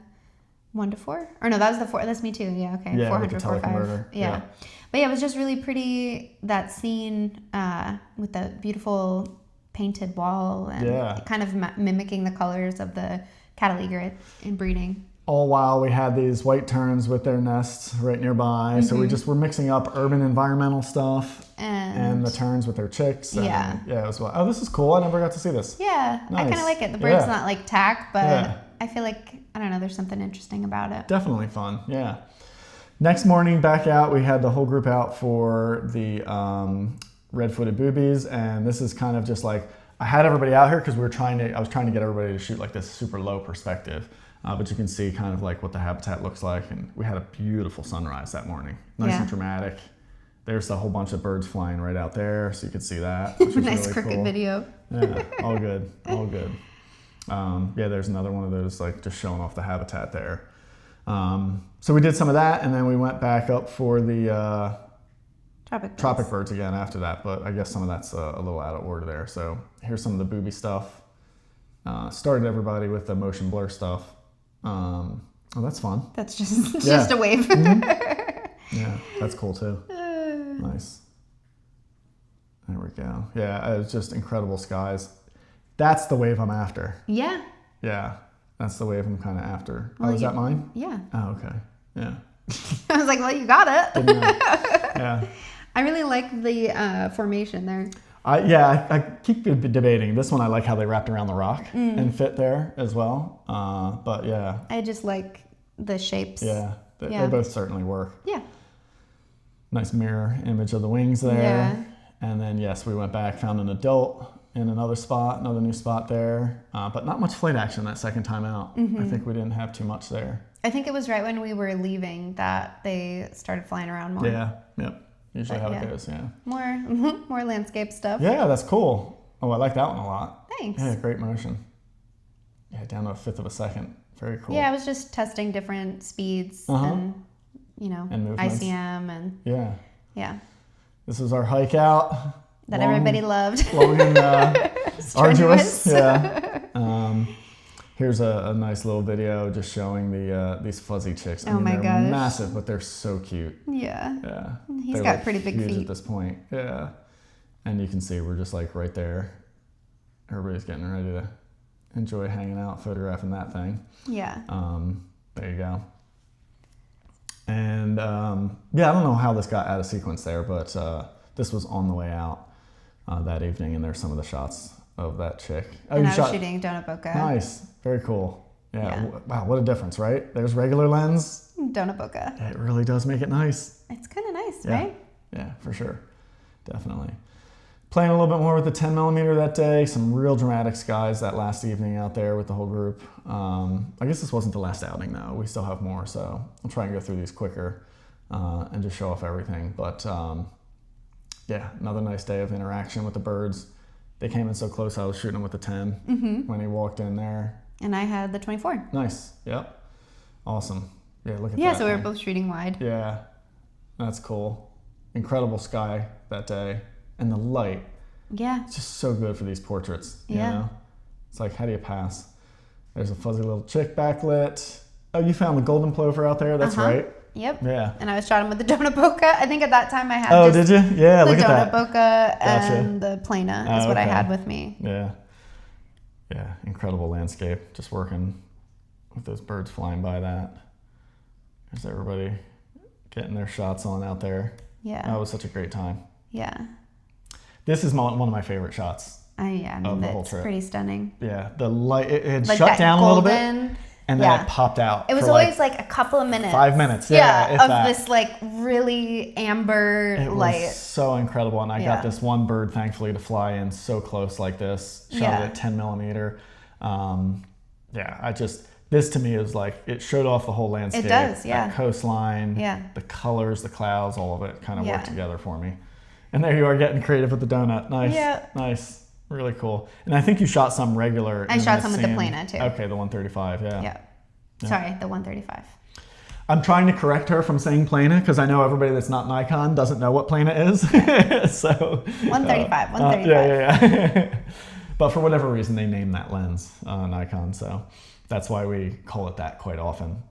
1 to 4? Or no, that was the 4. That's me too. Yeah, okay. Yeah, 400, with the teleconverter. Yeah. But yeah, it was just really pretty, that scene with the beautiful painted wall and kind of mimicking the colors of the cattle egret in breeding. All while we had these white terns with their nests right nearby. So we just were mixing up urban environmental stuff and the terns with their chicks. And yeah, it was oh, this is cool. I never got to see this. Yeah, nice. I kind of like it. The bird's not like tack, but I feel like, I don't know, there's something interesting about it. Definitely fun, yeah. Next morning, back out, we had the whole group out for the red-footed boobies, and this is kind of just like, I had everybody out here because I was trying to get everybody to shoot like this super low perspective, but you can see kind of like what the habitat looks like, and we had a beautiful sunrise that morning, nice and dramatic. There's a whole bunch of birds flying right out there, so you could see that. Which was nice really crooked cool. Video. Yeah, all good, all good. Yeah, there's another one of those, like just showing off the habitat there. So we did some of that, and then we went back up for the Tropicbirds again after that, but I guess some of that's a little out of order there. So here's some of the Booby stuff. Started everybody with the motion blur stuff. Oh, that's fun. That's just a wave. Yeah, that's cool too. Nice. There we go. Yeah, it's just incredible skies. That's the wave I'm after. Yeah. Yeah, that's the wave I'm kind of after. Well, is that mine? Yeah. Oh, okay. Yeah. I was like, well, you got it. Yeah. I really like the formation there. I keep debating. This one, I like how they wrapped around the rock and fit there as well. But yeah. I just like the shapes. Yeah, they both certainly work. Yeah. Nice mirror image of the wings there. Yeah. And then, yes, we went back, found an adult in another spot, another new spot there. But not much flight action that second time out. I think we didn't have too much there. I think it was right when we were leaving that they started flying around more. Yeah, yep. Usually how it goes, yeah. More landscape stuff. Yeah, that's cool. Oh, I like that one a lot. Thanks. Yeah, great motion. Yeah, down to a fifth of a second. Very cool. Yeah, I was just testing different speeds and, and ICM and... Yeah. This was our hike out. That everybody loved. Long and arduous. Yeah. Here's a nice little video just showing these fuzzy chicks. I mean, my they're gosh. massive, but they're so cute. Yeah. Yeah. He's got pretty big huge feet at this point. Yeah. And you can see we're just like right there. Everybody's getting ready to enjoy hanging out, photographing that thing. Yeah. There you go. And yeah, I don't know how this got out of sequence there, but this was on the way out that evening, and there's some of the shots of that chick. Oh, and I was shooting Donut Bokeh. Nice. Very cool. Yeah. Wow, what a difference, right? There's regular lens. Donut Bokeh. It really does make it nice. It's kind of nice, right? Yeah, for sure. Definitely. Playing a little bit more with the 10mm that day. Some real dramatic skies that last evening out there with the whole group. I guess this wasn't the last outing, though. We still have more, so I'll try and go through these quicker and just show off everything. But yeah, another nice day of interaction with the birds. They came in so close, I was shooting them with the 10 when he walked in there. And I had the 24. Nice. Yep. Awesome. Yeah, look at that. Yeah, so we were both shooting wide. Yeah, that's cool. Incredible sky that day. And the light. Yeah. It's just so good for these portraits. You know? It's like, how do you pass? There's a fuzzy little chick backlit. Oh, you found the golden plover out there? That's right. Yep. Yeah. And I was shot him with the Donut Bokeh. I think at that time I had Oh, did you? Yeah, look at that. The Donut Bokeh and the Plana is what I had with me. Yeah. Yeah, incredible landscape. Just working with those birds flying by that. There's everybody getting their shots on out there. Yeah. That was such a great time. Yeah. This is one of my favorite shots. I mean, the whole it's trip. pretty stunning. Yeah, the light, it had like shut down a little bit, and then Yeah. it popped out. It was for always like a couple of minutes. 5 minutes, yeah, if of that. this like really amber It light. was so incredible, and I got this one bird, thankfully, to fly in so close like this. Shot it at 10mm. This to me is like, it showed off the whole landscape. It does, yeah. That coastline, the colors, the clouds, all of it kind of worked together for me. And there you are getting creative with the donut. Nice. Yeah. Nice. Really cool. And I think you shot some regular. I shot some with the Plana too. Okay, the 135, Yeah. Sorry, the 135. I'm trying to correct her from saying Plana because I know everybody that's not Nikon doesn't know what Plana is. So 135. Yeah. But for whatever reason, they named that lens Nikon, so that's why we call it that quite often.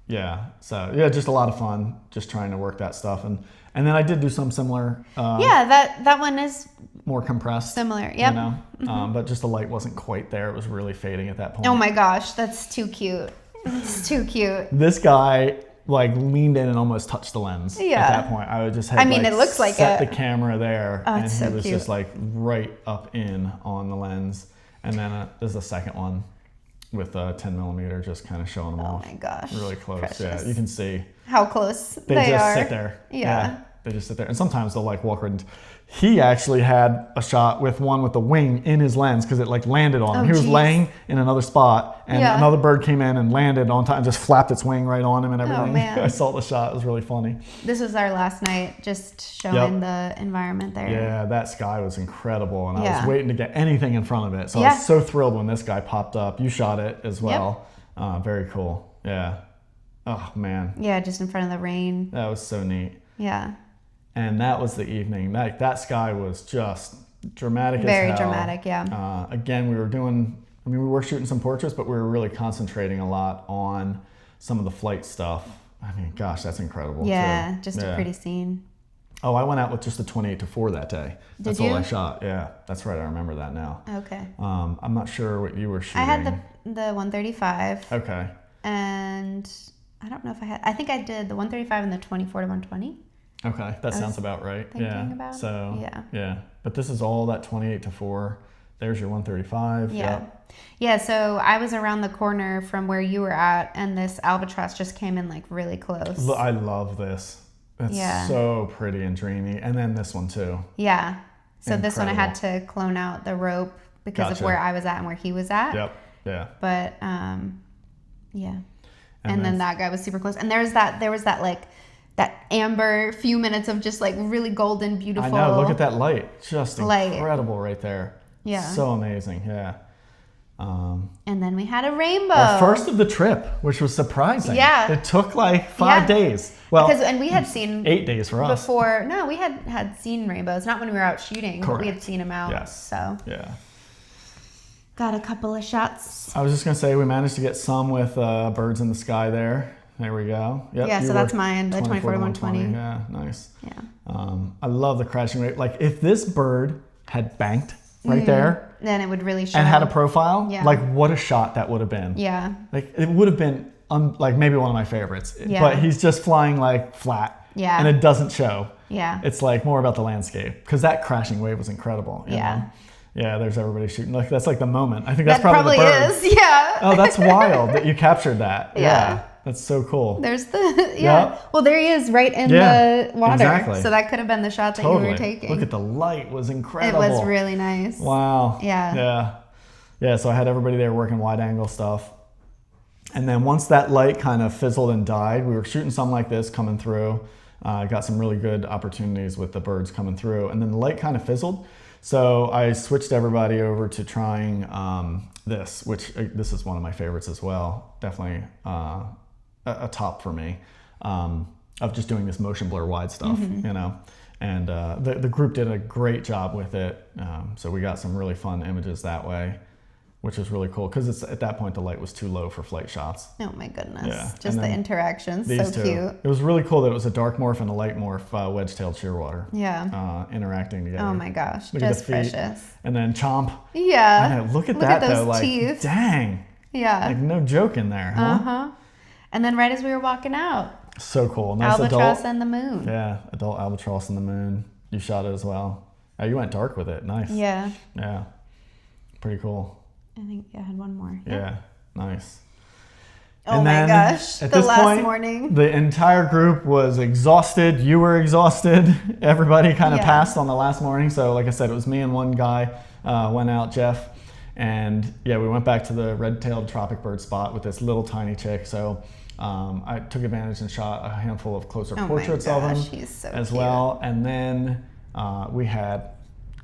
Just a lot of fun, just trying to work that stuff, and then I did do some similar. That one is more compressed. Similar, yep. You know, but just the light wasn't quite there. It was really fading at that point. Oh my gosh, that's too cute. It's too cute. This guy like leaned in and almost touched the lens at that point. I just had it looks like set the camera there, and so he was cute. just like right up in on the lens. And then there's a second one with 10mm, just kind of showing them off. Oh my gosh. Really close. Precious. Yeah, you can see how close they they just are. sit there. Yeah. They just sit there. And sometimes they'll like walk around. He actually had a shot with one with the wing in his lens because it like landed on him. He was laying in another spot and another bird came in and landed on time and just flapped its wing right on him and everything. Oh, man. I saw the shot. It was really funny. This was our last night, just showing the environment there. Yeah, that sky was incredible. And I was waiting to get anything in front of it. So I was so thrilled when this guy popped up. You shot it as well. Very cool. Yeah. Oh, man. Yeah, just in front of the rain. That was so neat. Yeah. And that was the evening. That sky was just dramatic as hell. Very dramatic, yeah. Again, we were shooting some portraits, but we were really concentrating a lot on some of the flight stuff. I mean, gosh, that's incredible. Yeah, too. just a pretty scene. Oh, I went out with just the 28-4 that day. That's Did you? all I shot. Yeah, that's right. I remember that now. Okay. I'm not sure what you were shooting. I had the 135. Okay. And I don't know if I think I did the 135 and the 24-120. Okay, that sounds about right. About. So yeah. But this is all that 28-4. There's your 135. Yeah. Yeah, so I was around the corner from where you were at, and this albatross just came in like really close. I love this. It's so pretty and dreamy. And then this one too. Yeah. So this one I had to clone out the rope because of where I was at and where he was at. Yep. Yeah. But yeah. And then that guy was super close. And there was that like that amber few minutes of just like really golden, beautiful. I know. Look at that light. Just incredible right there. Yeah. So amazing. Yeah. And then we had a rainbow. Our first of the trip, which was surprising. Yeah. It took like 5 days. Well, and we had seen 8 days for us. Before, no, we had seen rainbows. Not when we were out shooting, but we had seen them out. Yes. So yeah. Got a couple of shots. I was just gonna say we managed to get some with birds in the sky there. There we go. Yep, yeah, so that's mine, the 24-120. Yeah, nice. Yeah. I love the crashing rate. Like if this bird had banked right there, then it would really show. And had a profile. Yeah. Like what a shot that would have been. Yeah. Like it would have been like maybe one of my favorites. Yeah. But he's just flying like flat. Yeah. And it doesn't show. Yeah. It's like more about the landscape because that crashing wave was incredible. You know? Yeah, there's everybody shooting. Like that's like the moment. I think that's probably the bird. Is. Yeah. Oh, that's wild that you captured that. Yeah. That's so cool. There's the Well, there he is, right in the water. Exactly. So that could have been the shot that you were taking. Look at the light. It was incredible. It was really nice. Wow. Yeah. Yeah. So I had everybody there working wide angle stuff, and then once that light kind of fizzled and died, we were shooting something like this coming through. Got some really good opportunities with the birds coming through, and then the light kind of fizzled. So I switched everybody over to trying this, which this is one of my favorites as well. Definitely a top for me of just doing this motion blur wide stuff, you know. And the group did a great job with it. So we got some really fun images that way, which is really cool because at that point the light was too low for flight shots. Oh my goodness. Yeah. Just the interactions. So cute. It was really cool that it was a dark morph and a light morph wedge-tailed shearwater. Yeah. Interacting together. Oh my gosh. Look just at the feet. precious. And then chomp. Yeah. I know. Look at that those though. Like, teeth. dang. Yeah. Like no joke in there, huh? Uh-huh. And then right as we were walking out. So cool. Nice albatross adult. and the moon. Yeah. Adult albatross and the moon. You shot it as well. Oh, you went dark with it. Nice. Yeah. Yeah. Pretty cool. I think I had one more. Yeah. Nice. Oh my gosh. At the this last point, morning. The entire group was exhausted. You were exhausted. Everybody kind of passed on the last morning. So like I said, it was me and one guy went out, Jeff. And yeah, we went back to the red-tailed Tropicbird spot with this little tiny chick. So I took advantage and shot a handful of closer portraits of him He's so as cute. well. And then we had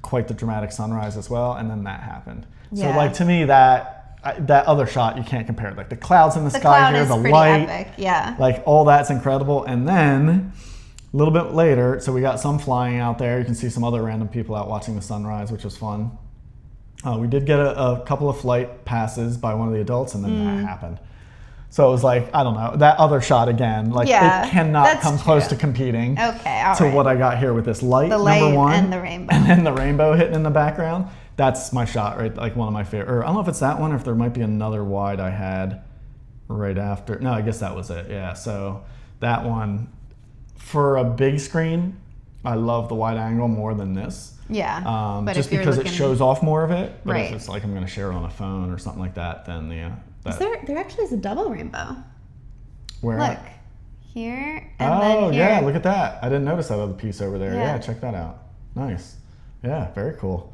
quite the dramatic sunrise as well. And then that happened. So like to me, that other shot, you can't compare it. Like the clouds in the sky here, the light, epic. Yeah. like all that's incredible. And then a little bit later, so we got some flying out there. You can see some other random people out watching the sunrise, which was fun. We did get a couple of flight passes by one of the adults, and then that happened. So it was like, I don't know, that other shot again, like it cannot come close to competing to what I got here with this light, the light number one, and the rainbow. And then the rainbow hitting in the background. That's my shot, right? Like one of my favorite, or I don't know if it's that one or if there might be another wide I had right after. No, I guess that was it. Yeah. So that one, for a big screen, I love the wide angle more than this. Yeah. But just because it shows off more of it. But if it's like I'm going to share it on a phone or something like that, then there actually is a double rainbow. Where? Look. here and then here. Yeah, look at that. I didn't notice that other piece over there. Yeah. Yeah, check that out. Nice. Yeah, very cool.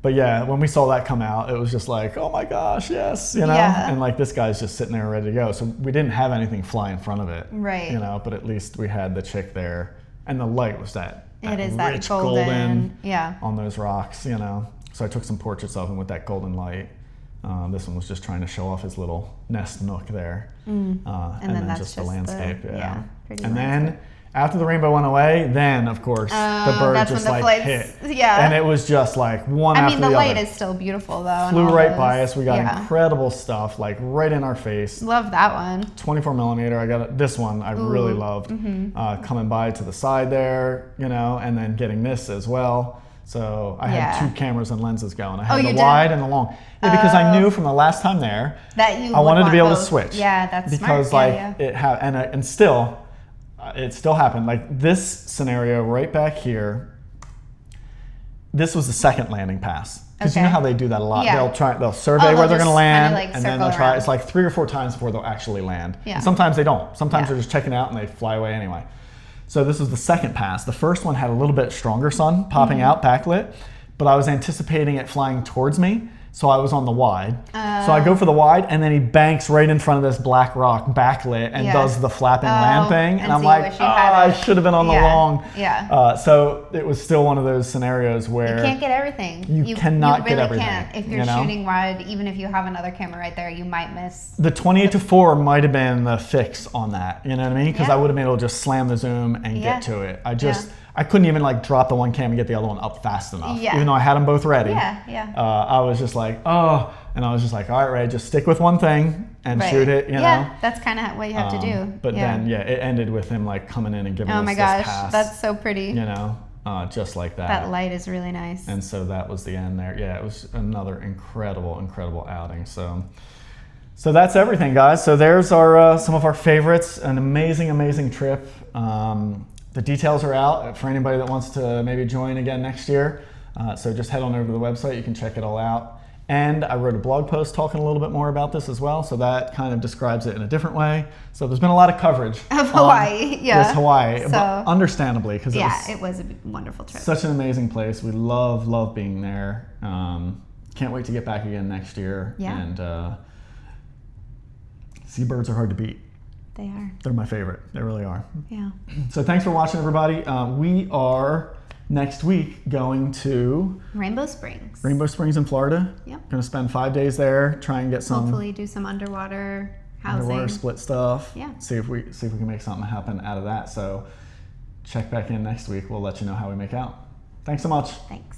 But yeah, when we saw that come out, it was just like, oh my gosh, yes, you know? Yeah. And like this guy's just sitting there ready to go. So we didn't have anything fly in front of it. Right. You know, but at least we had the chick there. And the light was that It is rich that golden, yeah, on those rocks, you know? So I took some portraits of him with that golden light. This one was just trying to show off his little nest nook there. And then that's just the landscape. yeah, pretty and landscape. then after the rainbow went away, then of course the bird that's just when the like flights, hit. yeah. And it was just like one I after mean, the the other. light is still beautiful though. and Flew all right those. by us. We got Yeah. incredible stuff like right in our face. Love that one. 24 millimeter. I got this one. I really loved coming by to the side there, you know, and then getting this as well. So I had two cameras and lenses going. I had the wide and the long. Yeah, because I knew from the last time there that you I wanted to be able both. to switch. Yeah, that's because smart. like it had and still it still happened. Like this scenario right back here. This was the second landing pass. Because you know how they do that a lot. Yeah. They'll survey where they're going to land, like and then they'll try. around. It's like 3 or 4 times before they'll actually land. Yeah. And sometimes they don't. Sometimes they're just checking out and they fly away anyway. So this was the second pass. The first one had a little bit stronger sun popping out, backlit, but I was anticipating it flying towards me. So I was on the wide. So I go for the wide, and then he banks right in front of this black rock, backlit, and does the flapping land thing. And I'm like, I should have been on the long. Yeah. So it was still one of those scenarios where you can't get everything. You cannot get everything. Can't. If you're shooting wide, even if you have another camera right there, you might miss. The 28-4 might have been the fix on that. You know what I mean? Because I would have been able to just slam the zoom and get to it. I couldn't even like drop the one cam and get the other one up fast enough. Yeah. Even though I had them both ready. I was just like, all right, Ray, just stick with one thing and shoot it, you know? Yeah, that's kind of what you have to do. But then, it ended with him like coming in and giving us this pass. Oh my gosh, that's so pretty. You know, just like that. That light is really nice. And so that was the end there. Yeah, it was another incredible, incredible outing. So that's everything, guys. So there's our some of our favorites. An amazing, amazing trip. The details are out for anybody that wants to maybe join again next year. So just head on over to the website. You can check it all out. And I wrote a blog post talking a little bit more about this as well. So that kind of describes it in a different way. So there's been a lot of coverage of Hawaii. This Hawaii, so, but understandably, because it was a wonderful trip. Such an amazing place. We love being there. Can't wait to get back again next year. Yeah. And seabirds are hard to beat. They are. They're my favorite. They really are. Yeah. So thanks for watching, everybody. We are next week going to Rainbow Springs. Rainbow Springs in Florida. Yep. Going to spend 5 days there, try and get some hopefully do some underwater housing. Underwater split stuff. Yeah. See if we can make something happen out of that. So check back in next week. We'll let you know how we make out. Thanks so much. Thanks.